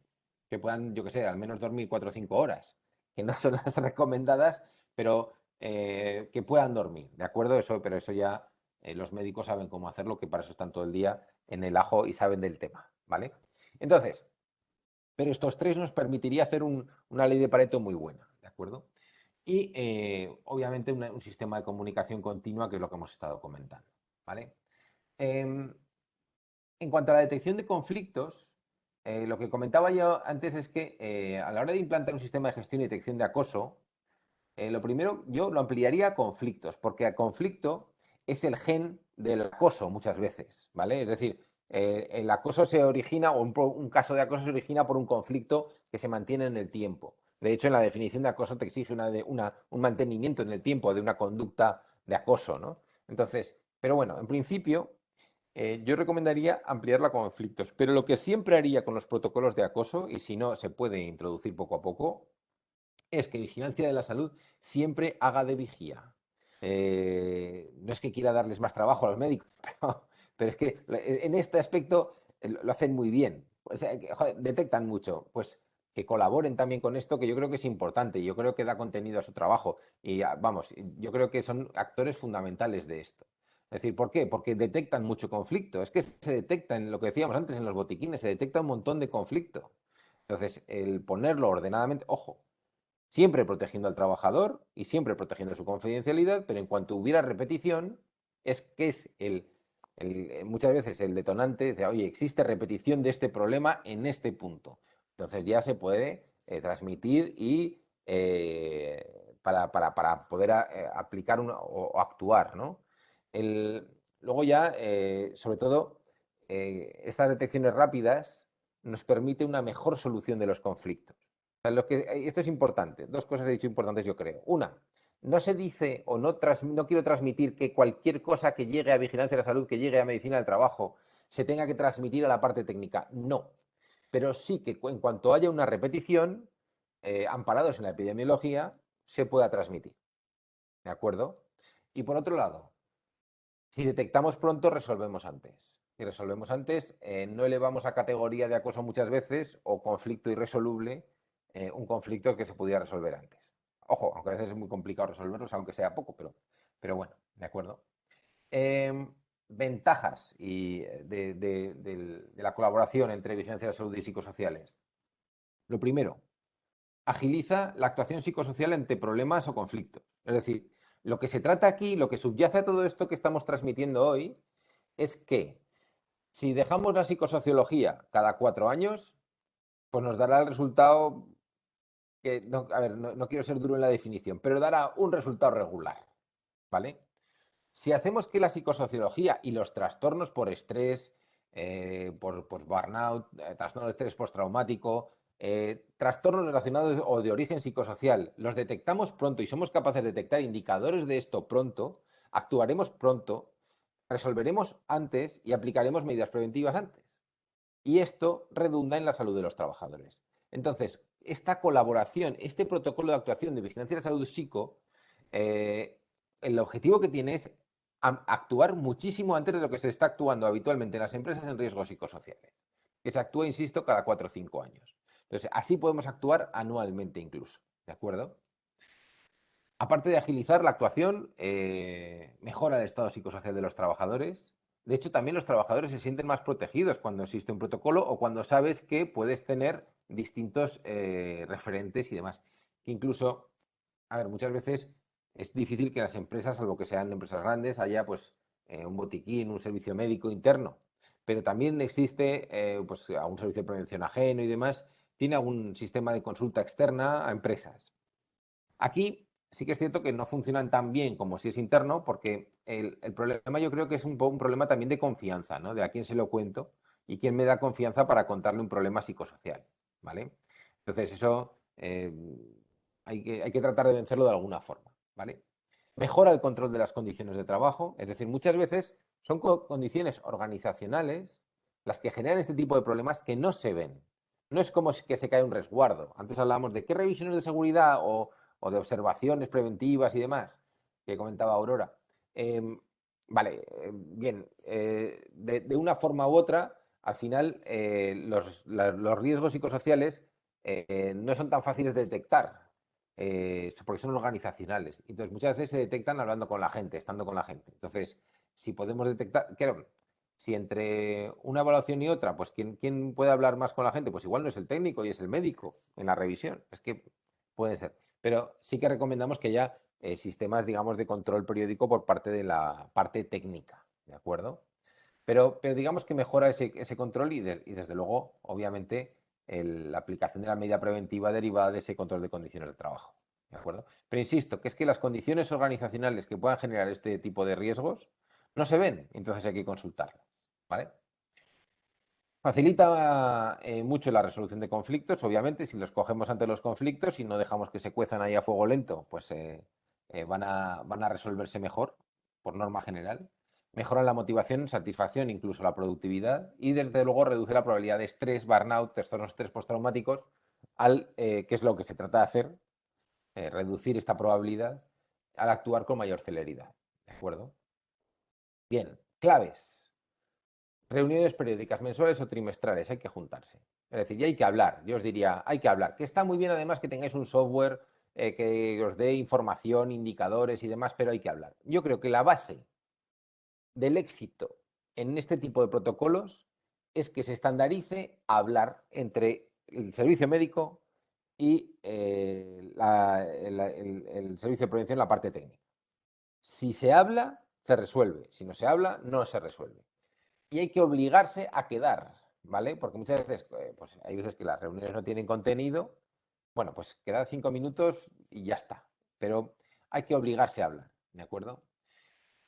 que puedan, yo que sé, al menos dormir 4 o 5 horas, que no son las recomendadas, pero que puedan dormir, ¿de acuerdo? Pero eso ya los médicos saben cómo hacerlo, que para eso están todo el día en el ajo y saben del tema, ¿vale? Entonces, pero estos tres nos permitiría hacer una ley de Pareto muy buena, ¿de acuerdo? Y obviamente un sistema de comunicación continua, que es lo que hemos estado comentando, ¿vale? En cuanto a la detección de conflictos, lo que comentaba yo antes es que a la hora de implantar un sistema de gestión y detección de acoso, lo primero yo lo ampliaría a conflictos, porque a conflicto es el gen del acoso muchas veces, ¿vale? Es decir, el acoso se origina, o un caso de acoso se origina por un conflicto que se mantiene en el tiempo. De hecho, en la definición de acoso te exige un mantenimiento en el tiempo de una conducta de acoso, ¿no? Entonces, pero bueno, en principio, yo recomendaría ampliarla a conflictos, pero lo que siempre haría con los protocolos de acoso, y si no, se puede introducir poco a poco, es que Vigilancia de la Salud siempre haga de vigía. No es que quiera darles más trabajo a los médicos, pero es que en este aspecto lo hacen muy bien. O sea, joder, detectan mucho. Pues que colaboren también con esto, que yo creo que es importante. Yo creo que da contenido a su trabajo. Y vamos, yo creo que son actores fundamentales de esto. Es decir, ¿por qué? Porque detectan mucho conflicto. Es que se detecta, en lo que decíamos antes, en los botiquines, se detecta un montón de conflicto. Entonces, el ponerlo ordenadamente, ojo, siempre protegiendo al trabajador y siempre protegiendo su confidencialidad, pero en cuanto hubiera repetición, es que es muchas veces el detonante de, oye, existe repetición de este problema en este punto. Entonces ya se puede transmitir y para poder aplicar o actuar, ¿no? El, luego ya, sobre todo, estas detecciones rápidas nos permite una mejor solución de los conflictos. Esto es importante. Dos cosas he dicho importantes, yo creo. Una, no se dice o no quiero transmitir que cualquier cosa que llegue a vigilancia de la salud, que llegue a medicina del trabajo, se tenga que transmitir a la parte técnica. No. Pero sí que en cuanto haya una repetición, amparados en la epidemiología, se pueda transmitir. ¿De acuerdo? Y por otro lado, si detectamos pronto, resolvemos antes. Si resolvemos antes, no elevamos a categoría de acoso muchas veces o conflicto irresoluble un conflicto que se pudiera resolver antes. Ojo, aunque a veces es muy complicado resolverlos, aunque sea poco, pero bueno, ¿de acuerdo? Eh, Ventajas de la colaboración entre vigilancia de la salud y psicosociales. Lo primero, agiliza la actuación psicosocial ante problemas o conflictos. Es decir, lo que se trata aquí, lo que subyace a todo esto que estamos transmitiendo hoy, es que si dejamos la psicosociología cada 4 años, pues nos dará el resultado que, no, a ver, no quiero ser duro en la definición, pero dará un resultado regular, ¿vale? Si hacemos que la psicosociología y los trastornos por estrés, por burnout, trastorno de estrés postraumático, trastornos relacionados o de origen psicosocial, los detectamos pronto y somos capaces de detectar indicadores de esto pronto, actuaremos pronto, resolveremos antes y aplicaremos medidas preventivas antes. Y esto redunda en la salud de los trabajadores. Entonces, esta colaboración, este protocolo de actuación de vigilancia de la salud psico, eh, el objetivo que tiene es actuar muchísimo antes de lo que se está actuando habitualmente en las empresas en riesgos psicosociales, que se actúa, insisto, cada 4 o 5 años. Entonces, así podemos actuar anualmente incluso, ¿de acuerdo? Aparte de agilizar la actuación, mejora el estado psicosocial de los trabajadores. De hecho, también los trabajadores se sienten más protegidos cuando existe un protocolo o cuando sabes que puedes tener distintos referentes y demás. Que incluso, a ver, muchas veces es difícil que las empresas, salvo que sean empresas grandes, haya pues un botiquín, un servicio médico interno. Pero también existe pues, un servicio de prevención ajeno y demás. Tiene algún sistema de consulta externa a empresas. Aquí sí que es cierto que no funcionan tan bien como si es interno, porque el problema yo creo que es un problema también de confianza, ¿no? De a quién se lo cuento y quién me da confianza para contarle un problema psicosocial, ¿vale? Entonces eso hay que tratar de vencerlo de alguna forma, ¿vale? Mejora el control de las condiciones de trabajo, es decir, muchas veces son condiciones organizacionales las que generan este tipo de problemas que no se ven. No es como que se cae un resguardo. Antes hablábamos de qué revisiones de seguridad o de observaciones preventivas y demás, que comentaba Aurora. Vale, bien, de una forma u otra, al final los riesgos psicosociales no son tan fáciles de detectar, porque son organizacionales. Entonces, muchas veces se detectan hablando con la gente, estando con la gente. Entonces, si podemos detectar, claro, si entre una evaluación y otra, pues ¿quién puede hablar más con la gente? Pues igual no es el técnico y es el médico en la revisión. Es que puede ser. Pero sí que recomendamos que haya sistemas, digamos, de control periódico por parte de la parte técnica, ¿de acuerdo? Pero digamos que mejora ese control y desde luego, obviamente, la aplicación de la medida preventiva derivada de ese control de condiciones de trabajo, ¿de acuerdo? Pero insisto, que es que las condiciones organizacionales que puedan generar este tipo de riesgos no se ven, entonces hay que consultarlas, ¿vale? Facilita mucho la resolución de conflictos, obviamente, si los cogemos ante los conflictos y no dejamos que se cuezan ahí a fuego lento, pues van a resolverse mejor, por norma general. Mejoran la motivación, satisfacción, incluso la productividad y desde luego reduce la probabilidad de estrés, burnout, trastornos de estrés postraumáticos, que es lo que se trata de hacer, reducir esta probabilidad al actuar con mayor celeridad. ¿De acuerdo? Bien, claves. Reuniones periódicas, mensuales o trimestrales, hay que juntarse. Es decir, y hay que hablar, yo os diría, hay que hablar. Que está muy bien además que tengáis un software que os dé información, indicadores y demás, pero hay que hablar. Yo creo que la base del éxito en este tipo de protocolos es que se estandarice hablar entre el servicio médico y el servicio de prevención, la parte técnica. Si se habla, se resuelve. Si no se habla, no se resuelve. Y hay que obligarse a quedar, ¿vale? Porque muchas veces, pues hay veces que las reuniones no tienen contenido. Bueno, pues quedad 5 minutos y ya está. Pero hay que obligarse a hablar, ¿de acuerdo?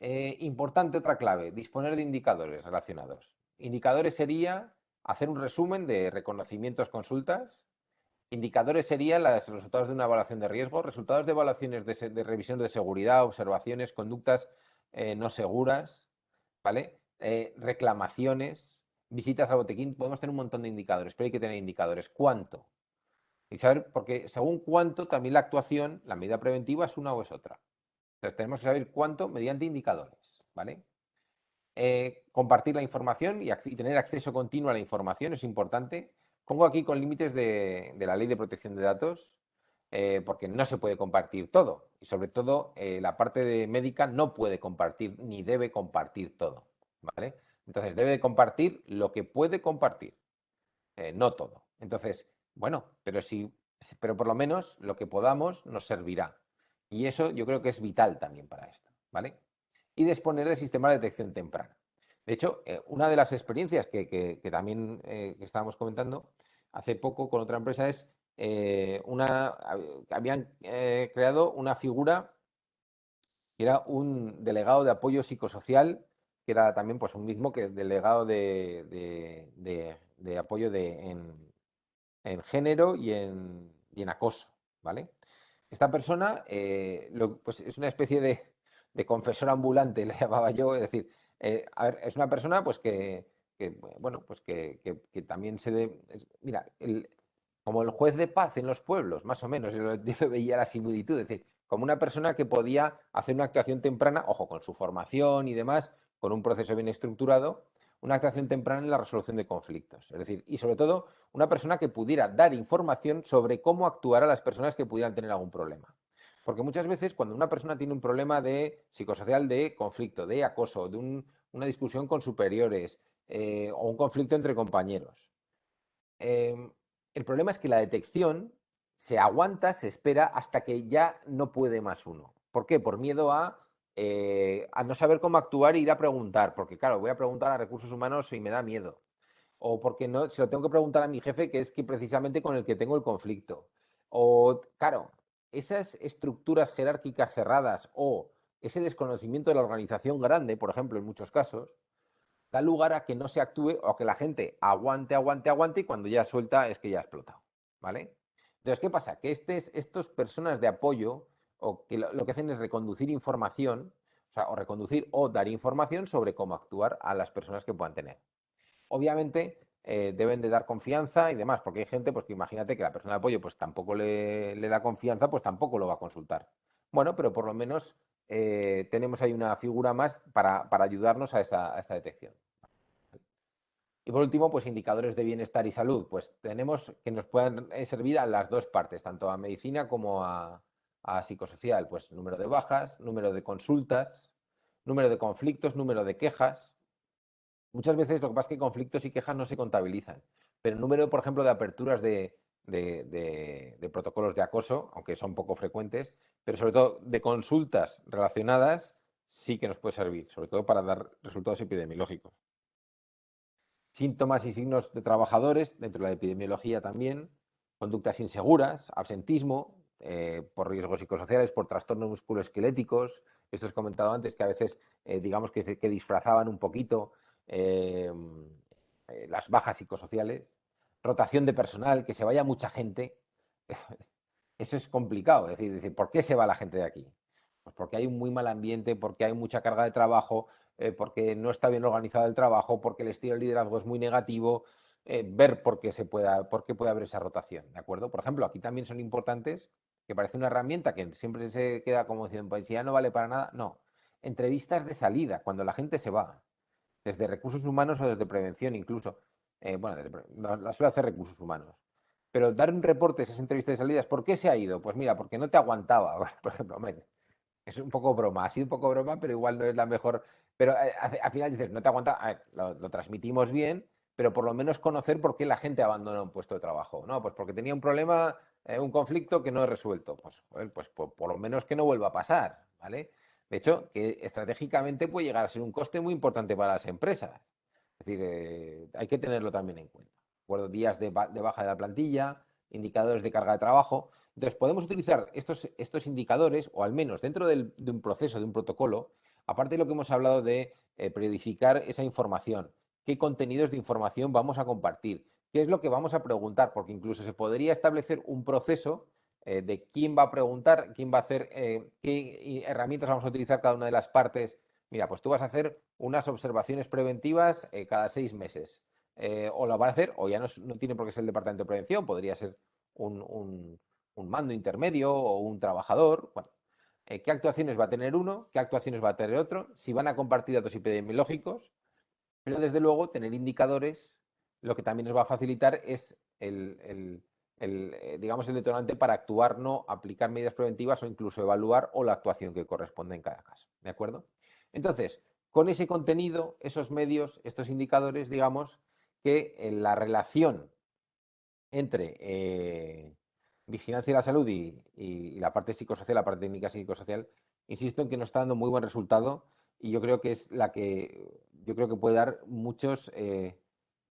Importante otra clave, disponer de indicadores relacionados. Indicadores sería hacer un resumen de reconocimientos, consultas, Indicadores serían los resultados de una evaluación de riesgo, resultados de evaluaciones de revisión de seguridad, observaciones, conductas no seguras, ¿vale? Reclamaciones, visitas al botiquín. Podemos tener un montón de indicadores, pero hay que tener indicadores. ¿Cuánto? Y saber, porque según cuánto, también la actuación, la medida preventiva es una o es otra. Entonces tenemos que saber cuánto mediante indicadores, ¿vale? Compartir la información y tener acceso continuo a la información es importante. Pongo aquí con límites de la ley de protección de datos, porque no se puede compartir todo. Y sobre todo, la parte de médica no puede compartir ni debe compartir todo, ¿vale? Entonces, debe de compartir lo que puede compartir, no todo. Entonces, bueno, pero por lo menos lo que podamos nos servirá. Y eso yo creo que es vital también para esto, ¿vale? Y disponer de sistemas de detección temprana. De hecho, una de las experiencias que también que estábamos comentando hace poco con otra empresa es habían creado una figura que era un delegado de apoyo psicosocial, que era también pues un mismo que delegado de apoyo en género y en acoso, ¿vale? Esta persona pues es una especie de confesor ambulante, le llamaba yo, es decir, a ver, es una persona pues bueno, pues que también mira, como el juez de paz en los pueblos, más o menos, yo veía la similitud, es decir, como una persona que podía hacer una actuación temprana, ojo, con su formación y demás, con un proceso bien estructurado, una actuación temprana en la resolución de conflictos. Es decir, y sobre todo, una persona que pudiera dar información sobre cómo actuar a las personas que pudieran tener algún problema. Porque muchas veces cuando una persona tiene un problema de psicosocial, de conflicto, de acoso, una discusión con superiores o un conflicto entre compañeros, eh, el problema es que la detección se aguanta, se espera hasta que ya no puede más uno. ¿Por qué? Por miedo a no saber cómo actuar e ir a preguntar. Porque claro, voy a preguntar a recursos humanos y me da miedo. O porque no, se lo tengo que preguntar a mi jefe, que es que precisamente con el que tengo el conflicto. O, claro, esas estructuras jerárquicas cerradas o ese desconocimiento de la organización grande, por ejemplo, en muchos casos, da lugar a que no se actúe o que la gente aguante, aguante, aguante y cuando ya suelta es que ya ha explotado, ¿vale? Entonces, ¿qué pasa? Que estos personas de apoyo o que lo que hacen es reconducir información, o sea, o reconducir o dar información sobre cómo actuar a las personas que puedan tener. Obviamente deben de dar confianza y demás, porque hay gente pues que imagínate que la persona de apoyo pues tampoco le da confianza, pues tampoco lo va a consultar. Bueno, pero por lo menos tenemos ahí una figura más para ayudarnos a esta detección. Y por último, pues indicadores de bienestar y salud. Pues tenemos que nos puedan servir a las dos partes, tanto a medicina como a psicosocial. Pues número de bajas, número de consultas, número de conflictos, número de quejas. Muchas veces lo que pasa es que conflictos y quejas no se contabilizan, pero el número, por ejemplo, de aperturas de protocolos de acoso, aunque son poco frecuentes, pero sobre todo de consultas relacionadas, sí que nos puede servir, sobre todo para dar resultados epidemiológicos. Síntomas y signos de trabajadores, dentro de la epidemiología también, conductas inseguras, absentismo, por riesgos psicosociales, por trastornos musculoesqueléticos, esto os he comentado antes, que a veces, digamos que disfrazaban un poquito eh, las bajas psicosociales, rotación de personal, que se vaya mucha gente, eso es complicado, es decir, ¿por qué se va la gente de aquí? Pues porque hay un muy mal ambiente, porque hay mucha carga de trabajo, porque no está bien organizado el trabajo, porque el estilo de liderazgo es muy negativo, ver por qué puede haber esa rotación, ¿de acuerdo? Por ejemplo, aquí también son importantes, que parece una herramienta que siempre se queda como diciendo, pues si ya no vale para nada, no. Entrevistas de salida, cuando la gente se va, desde recursos humanos o desde prevención incluso. Bueno, la suele hacer recursos humanos. Pero dar un reporte a esas entrevistas de salidas, ¿por qué se ha ido? Pues mira, porque no te aguantaba, por ejemplo. Es un poco broma, ha sido un poco broma, pero igual no es la mejor. Pero al final dices, no te aguanta, a ver, lo transmitimos bien, pero por lo menos conocer por qué la gente abandona un puesto de trabajo. No, pues porque tenía un problema, un conflicto que no he resuelto. Pues, joder, pues por lo menos que no vuelva a pasar, ¿vale? De hecho, que estratégicamente puede llegar a ser un coste muy importante para las empresas. Es decir, hay que tenerlo también en cuenta. ¿De acuerdo? Días de baja de la plantilla, indicadores de carga de trabajo. Entonces, podemos utilizar estos indicadores, o al menos dentro de un proceso, de un protocolo, aparte de lo que hemos hablado de periodificar esa información, qué contenidos de información vamos a compartir, qué es lo que vamos a preguntar, porque incluso se podría establecer un proceso de quién va a preguntar, quién va a hacer, qué herramientas vamos a utilizar cada una de las partes. Mira, pues tú vas a hacer unas observaciones preventivas cada 6 meses. O lo van a hacer, o ya no tiene por qué ser el departamento de prevención, podría ser un mando intermedio o un trabajador. Bueno, qué actuaciones va a tener uno, qué actuaciones va a tener otro, si van a compartir datos epidemiológicos, pero desde luego tener indicadores lo que también nos va a facilitar es digamos, el detonante para actuar, no aplicar medidas preventivas o incluso evaluar o la actuación que corresponde en cada caso. ¿De acuerdo? Entonces, con ese contenido, esos medios, estos indicadores, digamos que la relación entre vigilancia de la salud y la parte psicosocial, la parte técnica psicosocial, insisto en que nos está dando muy buen resultado y yo creo que es la que yo creo que puede dar muchos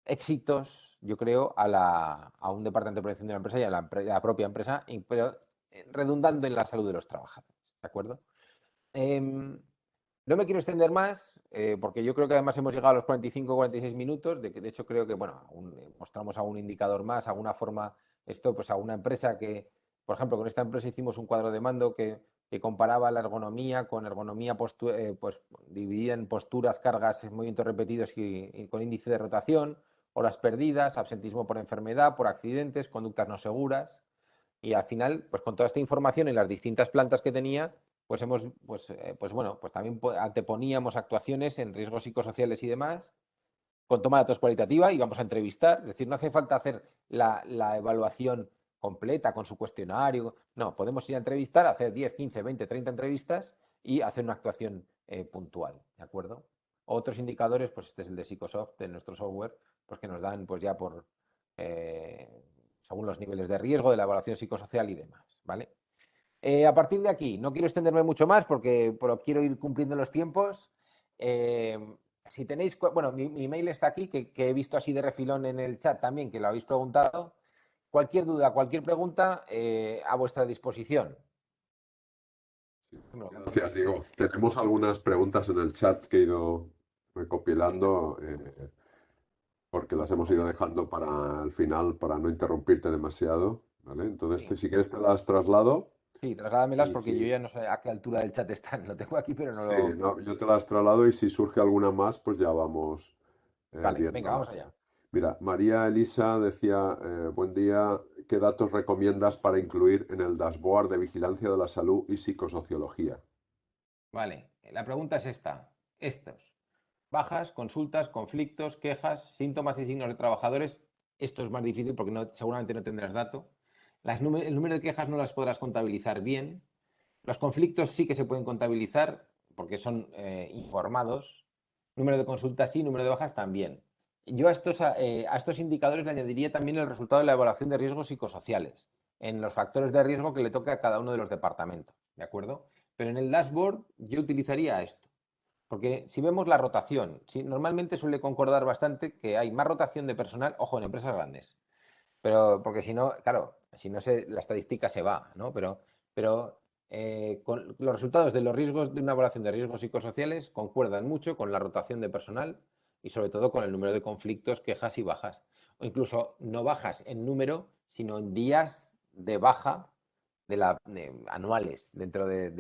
éxitos, yo creo, a un departamento de prevención de la empresa y a la propia empresa, pero redundando en la salud de los trabajadores. ¿De acuerdo? No me quiero extender más, porque yo creo que además hemos llegado a los 45 o 46 minutos, de hecho creo que, bueno, mostramos algún indicador más, alguna forma, esto, pues alguna empresa que, por ejemplo, con esta empresa hicimos un cuadro de mando que comparaba la ergonomía con ergonomía pues, dividida en posturas, cargas, movimientos repetidos y con índice de rotación, horas perdidas, absentismo por enfermedad, por accidentes, conductas no seguras. Y al final, pues con toda esta información en las distintas plantas que tenía, pues hemos, pues bueno, pues también anteponíamos actuaciones en riesgos psicosociales y demás, con toma de datos cualitativa y vamos a entrevistar. Es decir, no hace falta hacer la evaluación completa con su cuestionario. No, podemos ir a entrevistar, hacer 10, 15, 20, 30 entrevistas y hacer una actuación puntual, ¿de acuerdo? Otros indicadores, pues este es el de Psicosoft, de nuestro software, pues que nos dan pues ya por, según los niveles de riesgo de la evaluación psicosocial y demás, ¿vale? A partir de aquí, no quiero extenderme mucho más porque pero quiero ir cumpliendo los tiempos. Eh, si tenéis, bueno, mi email está aquí, que he visto así de refilón en el chat también, que lo habéis preguntado. Cualquier duda, cualquier pregunta, a vuestra disposición. Sí, gracias, Diego. Tenemos algunas preguntas en el chat que he ido recopilando, porque las hemos ido dejando para el final para no interrumpirte demasiado, ¿vale? Entonces, Sí, si quieres te las traslado sí, trasládamelas y porque yo si, ya no sé a qué altura del chat están. Lo tengo aquí, pero no sí, lo... no, yo te las traslado y si surge alguna más, pues ya vamos Vale, venga, vamos viéndolas. allá. Mira, María Elisa decía, buen día, ¿qué datos recomiendas para incluir en el dashboard de vigilancia de la salud y psicosociología? Vale, la pregunta es esta. Estos. Bajas, consultas, conflictos, quejas, síntomas y signos de trabajadores. Esto es más difícil porque seguramente no tendrás dato. El número de quejas no las podrás contabilizar bien. Los conflictos sí que se pueden contabilizar porque son informados. Número de consultas sí, número de bajas también. Yo a estos indicadores le añadiría también el resultado de la evaluación de riesgos psicosociales en los factores de riesgo que le toque a cada uno de los departamentos. ¿De acuerdo? Pero en el dashboard yo utilizaría esto. Porque si vemos la rotación, sí, normalmente suele concordar bastante que hay más rotación de personal, ojo, en empresas grandes. Pero, porque si no, claro, si no la estadística se va, ¿no? Pero con los resultados de los riesgos de una evaluación de riesgos psicosociales concuerdan mucho con la rotación de personal y sobre todo con el número de conflictos, quejas y bajas. O incluso no bajas en número, sino en días de baja anuales dentro de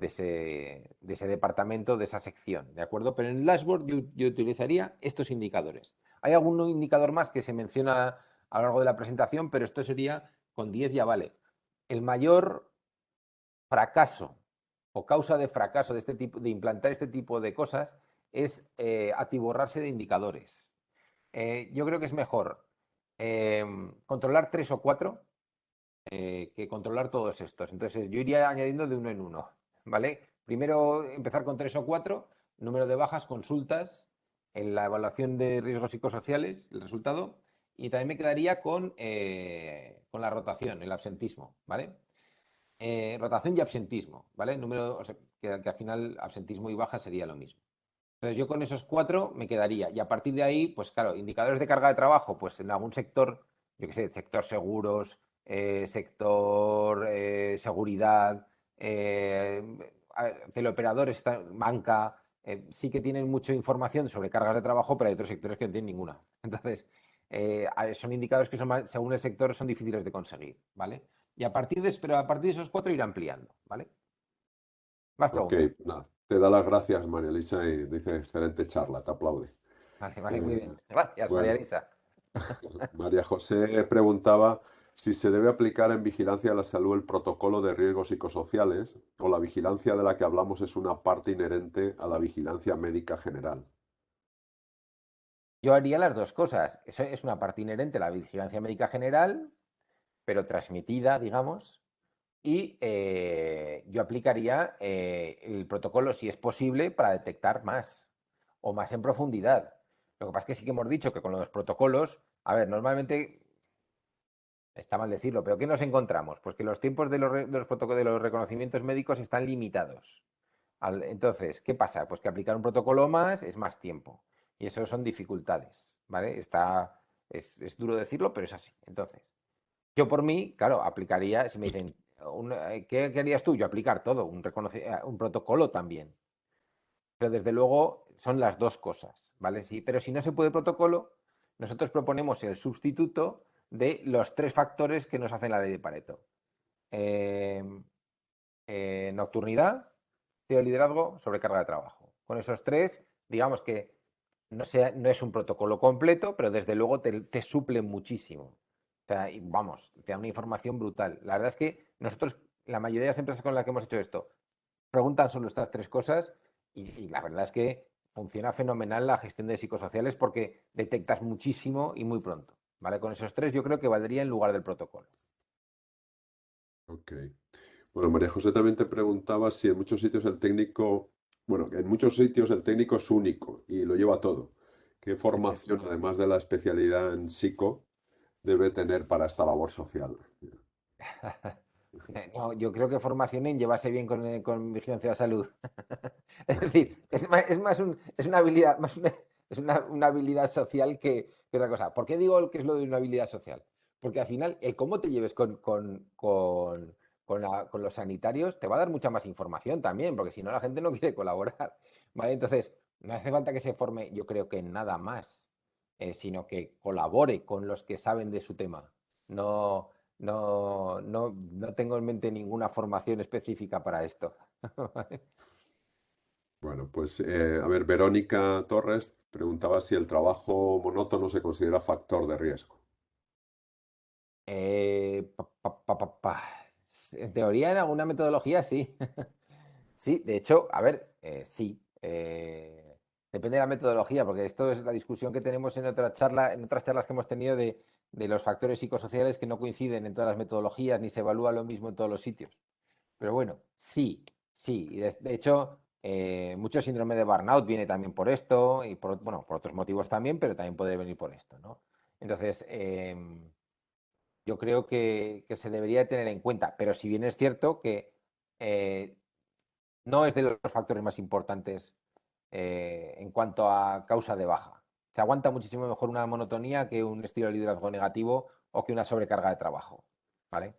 ese departamento, de esa sección, ¿de acuerdo? Pero en el dashboard yo utilizaría estos indicadores. Hay algún indicador más que se menciona a lo largo de la presentación, pero esto sería con 10 ya vale. El mayor fracaso o causa de fracaso de este tipo, de implantar este tipo de cosas es atiborrarse de indicadores. Yo creo que es mejor controlar 3 o 4 que controlar todos estos. Entonces, yo iría añadiendo de uno en uno, ¿vale? Primero empezar con 3 o 4, número de bajas, consultas, en la evaluación de riesgos psicosociales, el resultado, y también me quedaría con la rotación, el absentismo, ¿vale? Rotación y absentismo, ¿vale? Número, o sea, que al final absentismo y baja sería lo mismo. Entonces yo con esos 4 me quedaría. Y a partir de ahí, pues claro, indicadores de carga de trabajo, pues en algún sector, yo qué sé, sector seguros, sector seguridad, teleoperadores, banca, sí que tienen mucha información sobre cargas de trabajo, pero hay otros sectores que no tienen ninguna. Entonces, son indicadores que son según el sector son difíciles de conseguir, ¿vale? Y pero a partir de esos 4 ir ampliando, ¿vale? Más Ok, preguntas. nada, te da las gracias, María Elisa, y dice, excelente charla, te aplaude. Vale, vale, muy Eh, bien. Gracias, María bueno, Elisa. María José preguntaba si se debe aplicar en vigilancia de la salud el protocolo de riesgos psicosociales o la vigilancia de la que hablamos es una parte inherente a la vigilancia médica general. Yo haría las dos cosas. Eso es una parte inherente a la vigilancia médica general, pero transmitida, digamos, y yo aplicaría el protocolo, si es posible, para detectar más o más en profundidad. Lo que pasa es que sí que hemos dicho que con los protocolos, a ver, normalmente está mal decirlo, pero ¿qué nos encontramos? Pues que los tiempos de los protocolos de los reconocimientos médicos están limitados. Entonces, ¿qué pasa? Pues que aplicar un protocolo más es más tiempo. Y eso son dificultades, ¿vale? Es duro decirlo, pero es así. Entonces, yo por mí, claro, aplicaría, si me dicen, ¿qué harías tú? Yo aplicar todo, un protocolo también. Pero desde luego son las dos cosas, ¿vale? Sí, pero si no se puede protocolo, nosotros proponemos el sustituto de los 3 factores que nos hacen la ley de Pareto. Eh, Nocturnidad, estilo de liderazgo, sobrecarga de trabajo. Con esos 3, digamos que no es un protocolo completo, pero desde luego te suple muchísimo. O sea, vamos, te da una información brutal. La verdad es que nosotros, la mayoría de las empresas con las que hemos hecho esto, preguntan solo estas 3 cosas y la verdad es que funciona fenomenal la gestión de psicosociales porque detectas muchísimo y muy pronto. ¿Vale? Con esos 3 yo creo que valdría en lugar del protocolo. Ok. Bueno, María José también te preguntaba si en muchos sitios el técnico, bueno, en muchos sitios el técnico es único y lo lleva todo. ¿Qué formación, además de la especialidad en psico, debe tener para esta labor social? No, yo creo que formación en llevarse bien con vigilancia de la salud. Es decir, es una habilidad, una habilidad social que otra cosa. ¿Por qué digo que es lo de una habilidad social? Porque al final, el cómo te lleves con los sanitarios te va a dar mucha más información también, porque si no la gente no quiere colaborar. ¿Vale? Entonces, no hace falta que se forme, yo creo que en nada más, sino que colabore con los que saben de su tema. No, no tengo en mente ninguna formación específica para esto. Bueno, pues a ver, Verónica Torres preguntaba si el trabajo monótono se considera factor de riesgo. En teoría, en alguna metodología, sí. Sí, de hecho, a ver, sí. Depende de la metodología, porque esto es la discusión que tenemos en otra charla, en otras charlas que hemos tenido de los factores psicosociales que no coinciden en todas las metodologías ni se evalúa lo mismo en todos los sitios. Pero bueno, sí, sí. Y de hecho, mucho síndrome de burnout viene también por esto y bueno, por otros motivos también, pero también puede venir por esto, ¿no? Entonces, yo creo que se debería tener en cuenta, pero si bien es cierto que eh, no es de los factores más importantes en cuanto a causa de baja. Se aguanta muchísimo mejor una monotonía que un estilo de liderazgo negativo o que una sobrecarga de trabajo, ¿vale?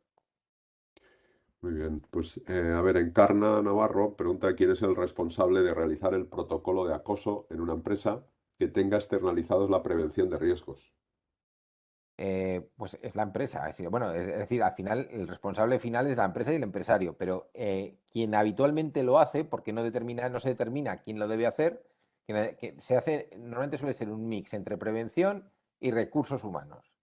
Muy bien, pues a ver, Encarna Navarro pregunta quién es el responsable de realizar el protocolo de acoso en una empresa que tenga externalizados la prevención de riesgos. Pues es la empresa. Bueno, es decir, al final el responsable final es la empresa y el empresario, pero quien habitualmente lo hace, porque no se determina quién lo debe hacer, que se hace, normalmente suele ser un mix entre prevención y recursos humanos.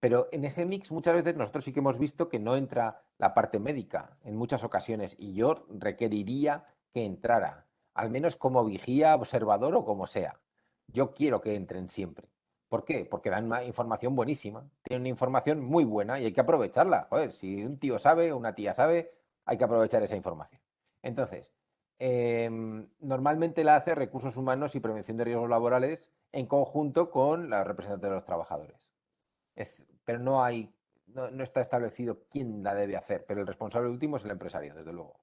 Pero en ese mix muchas veces nosotros sí que hemos visto que no entra la parte médica en muchas ocasiones y yo requeriría que entrara, al menos como vigía, observador o como sea. Yo quiero que entren siempre. ¿Por qué? Porque dan una información buenísima, tienen una información muy buena y hay que aprovecharla. Joder, si un tío sabe o una tía sabe, hay que aprovechar esa información. Entonces, normalmente la hace recursos humanos y prevención de riesgos laborales en conjunto con la representante de los trabajadores. Pero no está establecido quién la debe hacer, pero el responsable último es el empresario, desde luego.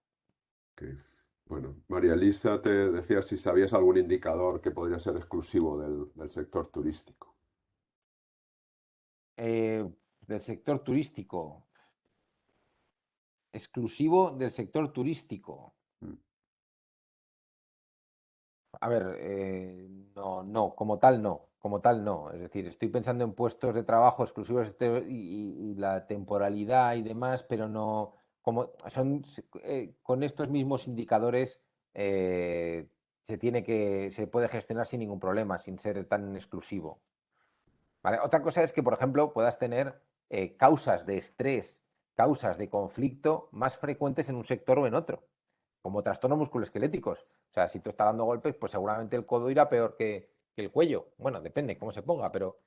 Ok. Bueno, María Elisa te decía si sabías algún indicador que podría ser exclusivo del sector turístico. Eh, Del sector turístico, exclusivo del sector turístico. Mm. A ver, no, como tal no. como tal, no. Es decir, estoy pensando en puestos de trabajo exclusivos y la temporalidad y demás, pero no, como son con estos mismos indicadores se puede gestionar sin ningún problema, sin ser tan exclusivo. ¿Vale? Otra cosa es que, por ejemplo, puedas tener causas de estrés, causas de conflicto más frecuentes en un sector o en otro, como trastornos musculoesqueléticos. O sea, si tú estás dando golpes, pues seguramente el codo irá peor que el cuello. Bueno, depende cómo se ponga, pero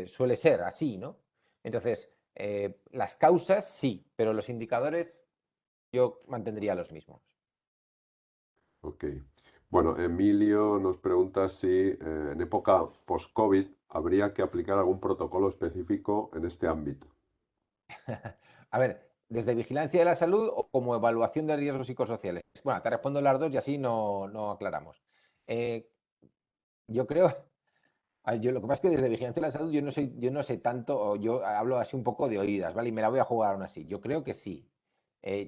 suele ser así, ¿no? Entonces, las causas sí, pero los indicadores yo mantendría los mismos. Ok. Bueno, Emilio nos pregunta si en época post-COVID habría que aplicar algún protocolo específico en este ámbito. A ver, ¿desde vigilancia de la salud o como evaluación de riesgos psicosociales? Bueno, te respondo las dos y así no aclaramos. Eh, yo creo, lo que pasa es que desde vigilancia de la salud yo no sé tanto, o yo hablo así un poco de oídas, ¿vale? Y me la voy a jugar aún así. Yo creo que sí.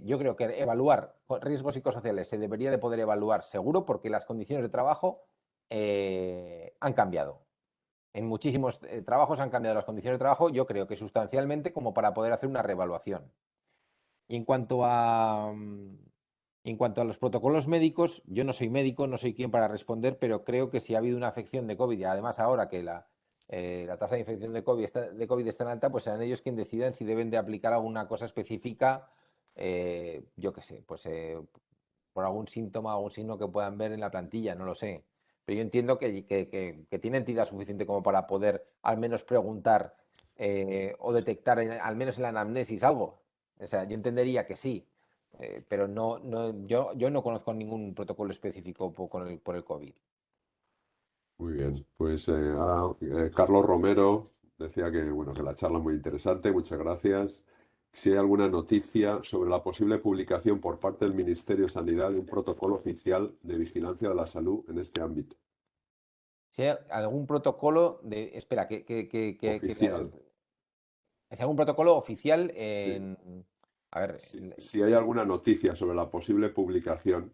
Yo creo que evaluar riesgos psicosociales se debería de poder evaluar seguro porque las condiciones de trabajo han cambiado. En muchísimos trabajos han cambiado las condiciones de trabajo, yo creo que sustancialmente como para poder hacer una reevaluación. Y en cuanto a los protocolos médicos, yo no soy médico, no soy quien para responder, pero creo que si ha habido una afección de COVID, y además ahora que la tasa de infección de COVID está tan alta, pues serán ellos quienes decidan si deben de aplicar alguna cosa específica, yo qué sé, pues por algún síntoma, algún signo que puedan ver en la plantilla, no lo sé. Pero yo entiendo que tiene entidad suficiente como para poder al menos preguntar o detectar, al menos en la anamnesis, algo. O sea, yo entendería que sí, pero yo no conozco ningún protocolo específico por el COVID. Muy bien, pues ahora Carlos Romero decía que, bueno, que la charla es muy interesante, muchas gracias. Si hay alguna noticia sobre la posible publicación por parte del Ministerio de Sanidad de un protocolo oficial de vigilancia de la salud en este ámbito. Si hay algún protocolo de. Espera, Oficial, ¿es algún protocolo oficial sí. en. A ver, Si hay alguna noticia sobre la posible publicación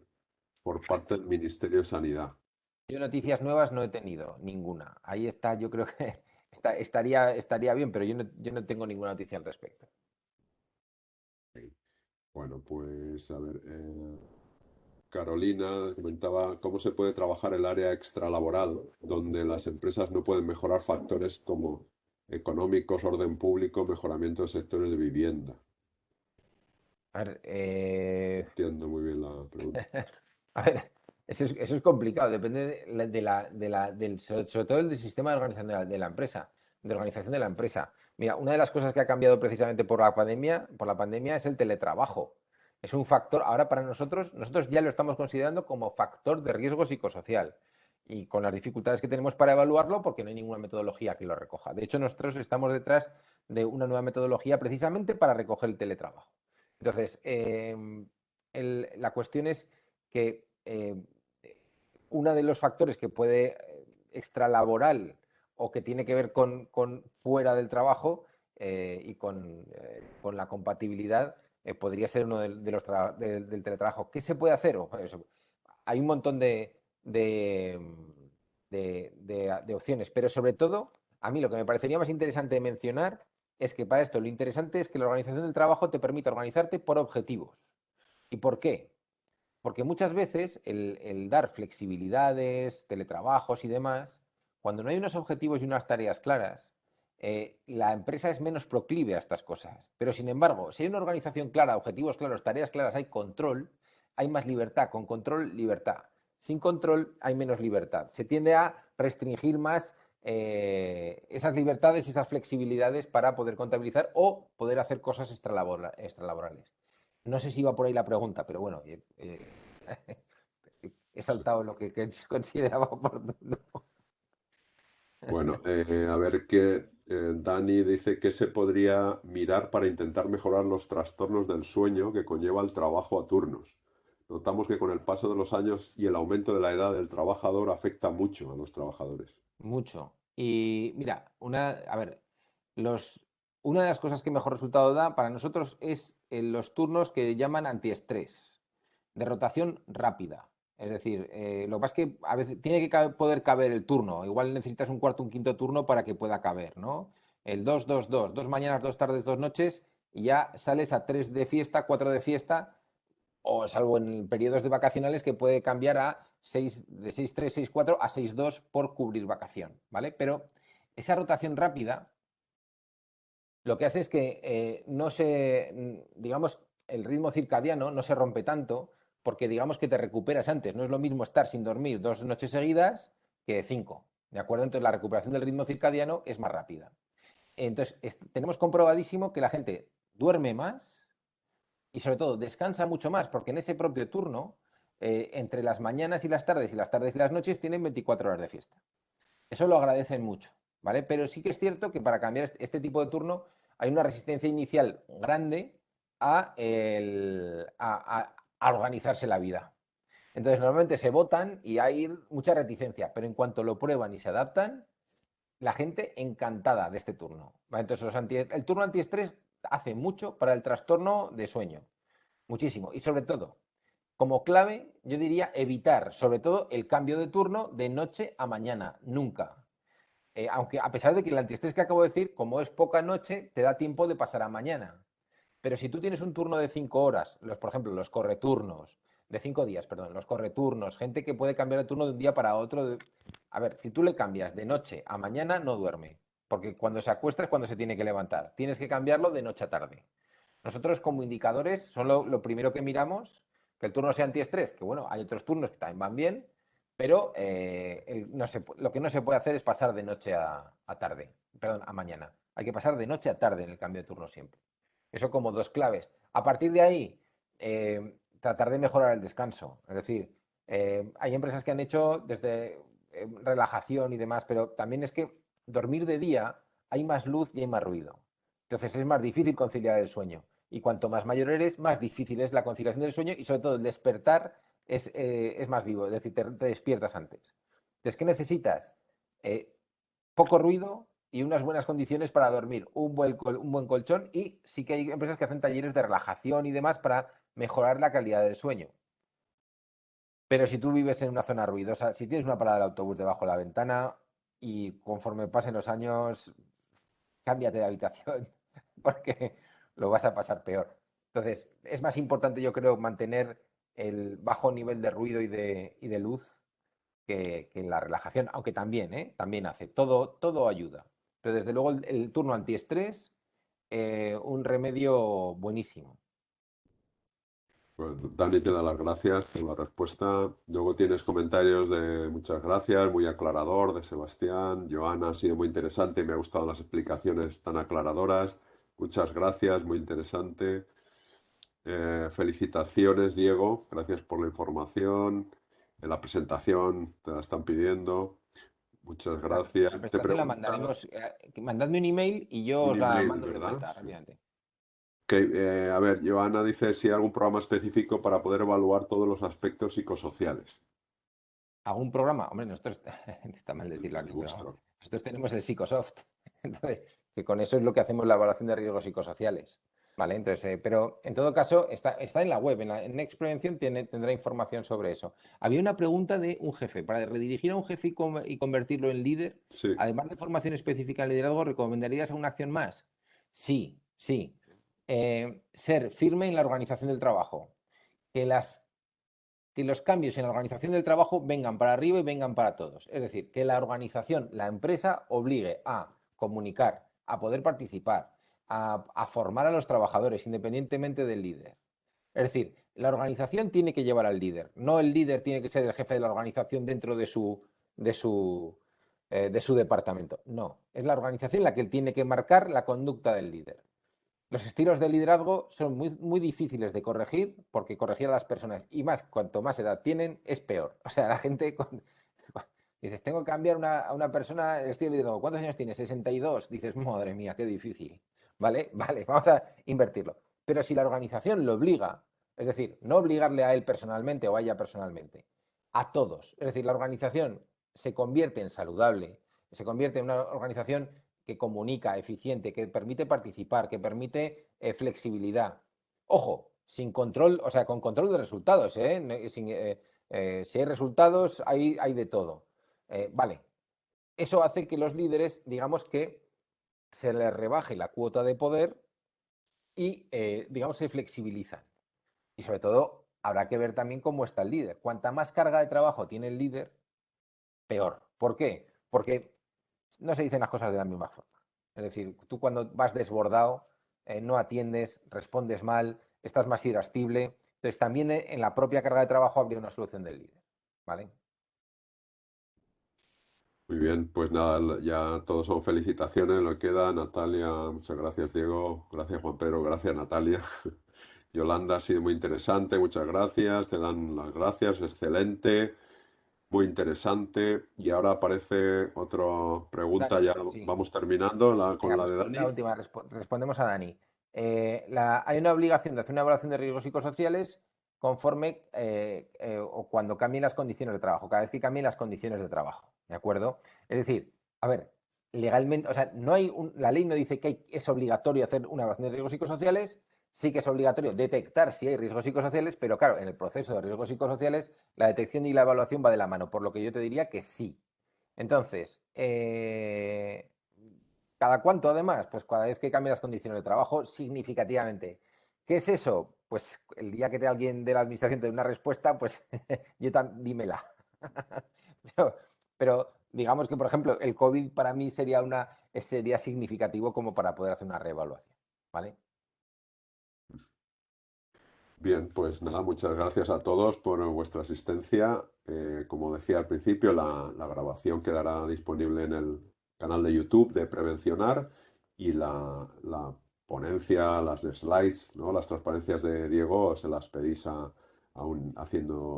por parte del Ministerio de Sanidad. yo noticias nuevas no he tenido ninguna. Ahí está, yo creo que estaría bien, pero yo no tengo ninguna noticia al respecto. Ok. Bueno, pues a ver, Carolina comentaba cómo se puede trabajar el área extralaboral, donde las empresas no pueden mejorar factores como económicos, orden público, mejoramiento de sectores de vivienda. A ver, No entiendo muy bien la pregunta. a ver, eso es complicado, depende sobre todo del sistema de organización de la empresa, de organización de la empresa. Mira, una de las cosas que ha cambiado precisamente por la pandemia es el teletrabajo. Es un factor, ahora para nosotros ya lo estamos considerando como factor de riesgo psicosocial y con las dificultades que tenemos para evaluarlo porque no hay ninguna metodología que lo recoja. De hecho, nosotros estamos detrás de una nueva metodología precisamente para recoger el teletrabajo. Entonces, la cuestión es que uno de los factores que puede extralaboral o que tiene que ver con fuera del trabajo y con la compatibilidad podría ser uno de los del teletrabajo. ¿Qué se puede hacer? Hay un montón de opciones, pero sobre todo, a mí lo que me parecería más interesante de mencionar es que para esto lo interesante es que la organización del trabajo te permite organizarte por objetivos. ¿Y por qué? Porque muchas veces el dar flexibilidades, teletrabajos y demás, cuando no hay unos objetivos y unas tareas claras, la empresa es menos proclive a estas cosas. Pero sin embargo, si hay una organización clara, objetivos claros, tareas claras, hay control, hay más libertad. Con control, libertad. Sin control, hay menos libertad. Se tiende a restringir más esas libertades, esas flexibilidades para poder contabilizar o poder hacer cosas extralaborales. No sé si iba por ahí la pregunta, pero bueno, he Sí. saltado lo que consideraba oportuno. Bueno, a ver qué Dani dice que se podría mirar para intentar mejorar los trastornos del sueño que conlleva el trabajo a turnos. Notamos que con el paso de los años y el aumento de la edad del trabajador afecta mucho a los trabajadores. Mucho. Y mira, a ver, los, una de las cosas que mejor resultado da para nosotros es los turnos que llaman antiestrés, de rotación rápida. Es decir, lo que pasa es que a veces tiene que poder caber el turno. Igual necesitas un cuarto, un quinto turno para que pueda caber, ¿no? El 2-2-2, 2 mañanas, 2 tardes, 2 noches, y ya sales a 3 de fiesta, 4 de fiesta, o salvo en periodos de vacacionales que puede cambiar a 6, de 6-3, 6-4 a 6-2 por cubrir vacación, ¿vale? Pero esa rotación rápida lo que hace es que no se, digamos, el ritmo circadiano no se rompe tanto porque digamos que te recuperas antes. No es lo mismo estar sin dormir 2 noches seguidas que 5, ¿de acuerdo? Entonces la recuperación del ritmo circadiano es más rápida. Entonces tenemos comprobadísimo que la gente duerme más y sobre todo descansa mucho más porque en ese propio turno, entre las mañanas y las tardes y las noches tienen 24 horas de fiesta. Eso lo agradecen mucho, ¿vale? Pero sí que es cierto que para cambiar este tipo de turno hay una resistencia inicial grande a organizarse la vida. Entonces, normalmente se votan y hay mucha reticencia, pero en cuanto lo prueban y se adaptan, la gente encantada de este turno. ¿Vale? Entonces, el turno antiestrés hace mucho para el trastorno de sueño, muchísimo. Y sobre todo, como clave, yo diría evitar, sobre todo, el cambio de turno de noche a mañana, nunca. Aunque a pesar de que el antiestrés que acabo de decir, como es poca noche, te da tiempo de pasar a mañana. Pero si tú tienes un turno de 5 horas, por ejemplo, los correturnos, de 5 días, perdón, los correturnos, gente que puede cambiar el turno de un día para otro. A ver, si tú le cambias de noche a mañana, no duerme. Porque cuando se acuesta es cuando se tiene que levantar. Tienes que cambiarlo de noche a tarde. Nosotros como indicadores son lo primero que miramos, que el turno sea antiestrés, que bueno, hay otros turnos que también van bien, pero lo que no se puede hacer es pasar de noche a tarde, perdón, a mañana. Hay que pasar de noche a tarde en el cambio de turno siempre. Eso como dos claves. A partir de ahí, tratar de mejorar el descanso. Es decir, hay empresas que han hecho desde relajación y demás, pero también es que dormir de día hay más luz y hay más ruido. Entonces es más difícil conciliar el sueño. Y cuanto más mayor eres, más difícil es la conciliación del sueño y sobre todo el despertar es más vivo, es decir, te despiertas antes. Entonces, ¿qué necesitas? Eh, Poco ruido y unas buenas condiciones para dormir, un buen colchón y sí que hay empresas que hacen talleres de relajación y demás para mejorar la calidad del sueño. Pero si tú vives en una zona ruidosa, si tienes una parada del autobús debajo de la ventana y conforme pasen los años, cámbiate de habitación porque lo vas a pasar peor. Entonces, es más importante, yo creo, mantener el bajo nivel de ruido y de luz que la relajación, aunque también, también hace, todo ayuda. Pero desde luego el turno antiestrés, un remedio buenísimo. Pues Dani te da las gracias por la respuesta. Luego tienes comentarios de muchas gracias, muy aclarador, de Sebastián. Joana, ha sido muy interesante, me ha gustado las explicaciones tan aclaradoras. Muchas gracias, muy interesante. Felicitaciones, Diego, gracias por la información. En la presentación te la están pidiendo. Muchas La gracias. Te presentación la pregunta mandaremos, mandadme un email y yo un os la email, mando de ¿verdad? vuelta Sí. rápidamente. A ver, Joana dice si hay algún programa específico para poder evaluar todos los aspectos psicosociales. ¿Algún programa? Hombre, nosotros, está mal decirlo El aquí, pero vuestro. nosotros tenemos el Psicosoft. Entonces, que con eso es lo que hacemos la evaluación de riesgos psicosociales. Vale, entonces, pero en todo caso, está en la web, en Next Prevención tendrá información sobre eso. Había una pregunta de un jefe. Para redirigir a un jefe y convertirlo en líder, Sí. además de formación específica en liderazgo, ¿recomendarías una acción más? Sí, sí. Ser firme en la organización del trabajo. Que los cambios en la organización del trabajo vengan para arriba y vengan para todos. Es decir, que la organización, la empresa, obligue a comunicar, a poder participar, a formar a los trabajadores independientemente del líder. Es decir, la organización tiene que llevar al líder, no el líder tiene que ser el jefe de la organización dentro de su, de su departamento. No, es la organización la que tiene que marcar la conducta del líder. Los estilos de liderazgo son muy, muy difíciles de corregir porque corregir a las personas y más cuanto más edad tienen es peor. O sea, la gente dices, tengo que cambiar a una persona el estilo de liderazgo. ¿Cuántos años tiene? 62. Dices, madre mía, qué difícil. ¿Vale? Vale, vamos a invertirlo. Pero si la organización lo obliga, es decir, no obligarle a él personalmente o a ella personalmente, a todos. Es decir, la organización se convierte en saludable, se convierte en una organización que comunica, eficiente, que permite participar, que permite flexibilidad. Ojo, sin control, o sea, con control de resultados, ¿eh? Si hay resultados, hay de todo. Vale, eso hace que los líderes, digamos que se les rebaje la cuota de poder y, digamos, se flexibilizan. Y sobre todo, habrá que ver también cómo está el líder. Cuanta más carga de trabajo tiene el líder, peor. ¿Por qué? Porque no se dicen las cosas de la misma forma. Es decir, tú cuando vas desbordado, no atiendes, respondes mal, estás más irascible. Entonces, también en la propia carga de trabajo habría una solución del líder. ¿Vale? Muy bien, pues nada, ya todos son felicitaciones, lo que queda. Natalia, muchas gracias, Diego. Gracias, Juan Pedro. Gracias, Natalia. Yolanda, ha sido muy interesante, muchas gracias. Te dan las gracias, excelente, muy interesante. Y ahora aparece otra pregunta, Dani, ya sí. vamos terminando con Venga, la pues de la Dani. última, respondemos a Dani. Hay una obligación de hacer una evaluación de riesgos psicosociales conforme o cuando cambien las condiciones de trabajo, cada vez que cambien las condiciones de trabajo, ¿de acuerdo? Es decir, a ver, legalmente, o sea, la ley no dice que es obligatorio hacer una evaluación de riesgos psicosociales, sí que es obligatorio detectar si hay riesgos psicosociales, pero claro, en el proceso de riesgos psicosociales la detección y la evaluación va de la mano, por lo que yo te diría que sí. Entonces, ¿cada cuánto además? Pues cada vez que cambien las condiciones de trabajo significativamente. ¿Qué es eso? Pues el día que te alguien de la administración te dé una respuesta, pues dímela. pero, pero digamos que, por ejemplo, el COVID para mí sería significativo como para poder hacer una reevaluación. ¿Vale? Bien, pues nada, muchas gracias a todos por vuestra asistencia. Como decía al principio, la grabación quedará disponible en el canal de YouTube de Prevencionar y la ponencia, las de slides, ¿no? Las transparencias de Diego se las pedís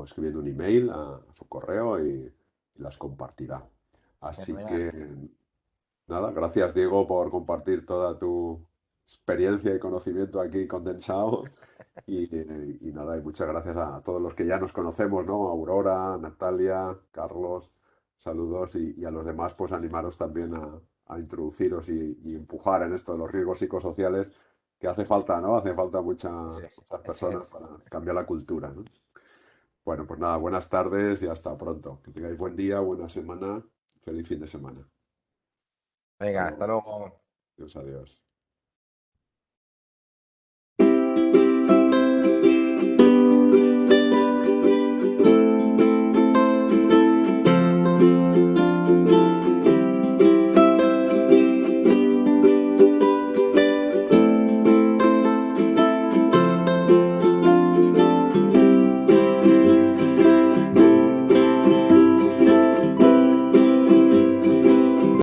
escribiendo un email a su correo y las compartirá. Así Fenomenal. que nada, gracias Diego por compartir toda tu experiencia y conocimiento aquí condensado. Y nada, y muchas gracias a todos los que ya nos conocemos, ¿no? Aurora, Natalia, Carlos, saludos y a los demás, pues animaros también a introduciros y empujar en esto de los riesgos psicosociales, que hace falta, ¿no? Hace falta Eso es, muchas eso personas es. para cambiar la cultura, ¿no? Bueno, pues nada, buenas tardes y hasta pronto. Que tengáis buen día, buena semana, feliz fin de semana. Hasta Venga, hasta luego. luego. Adiós, adiós.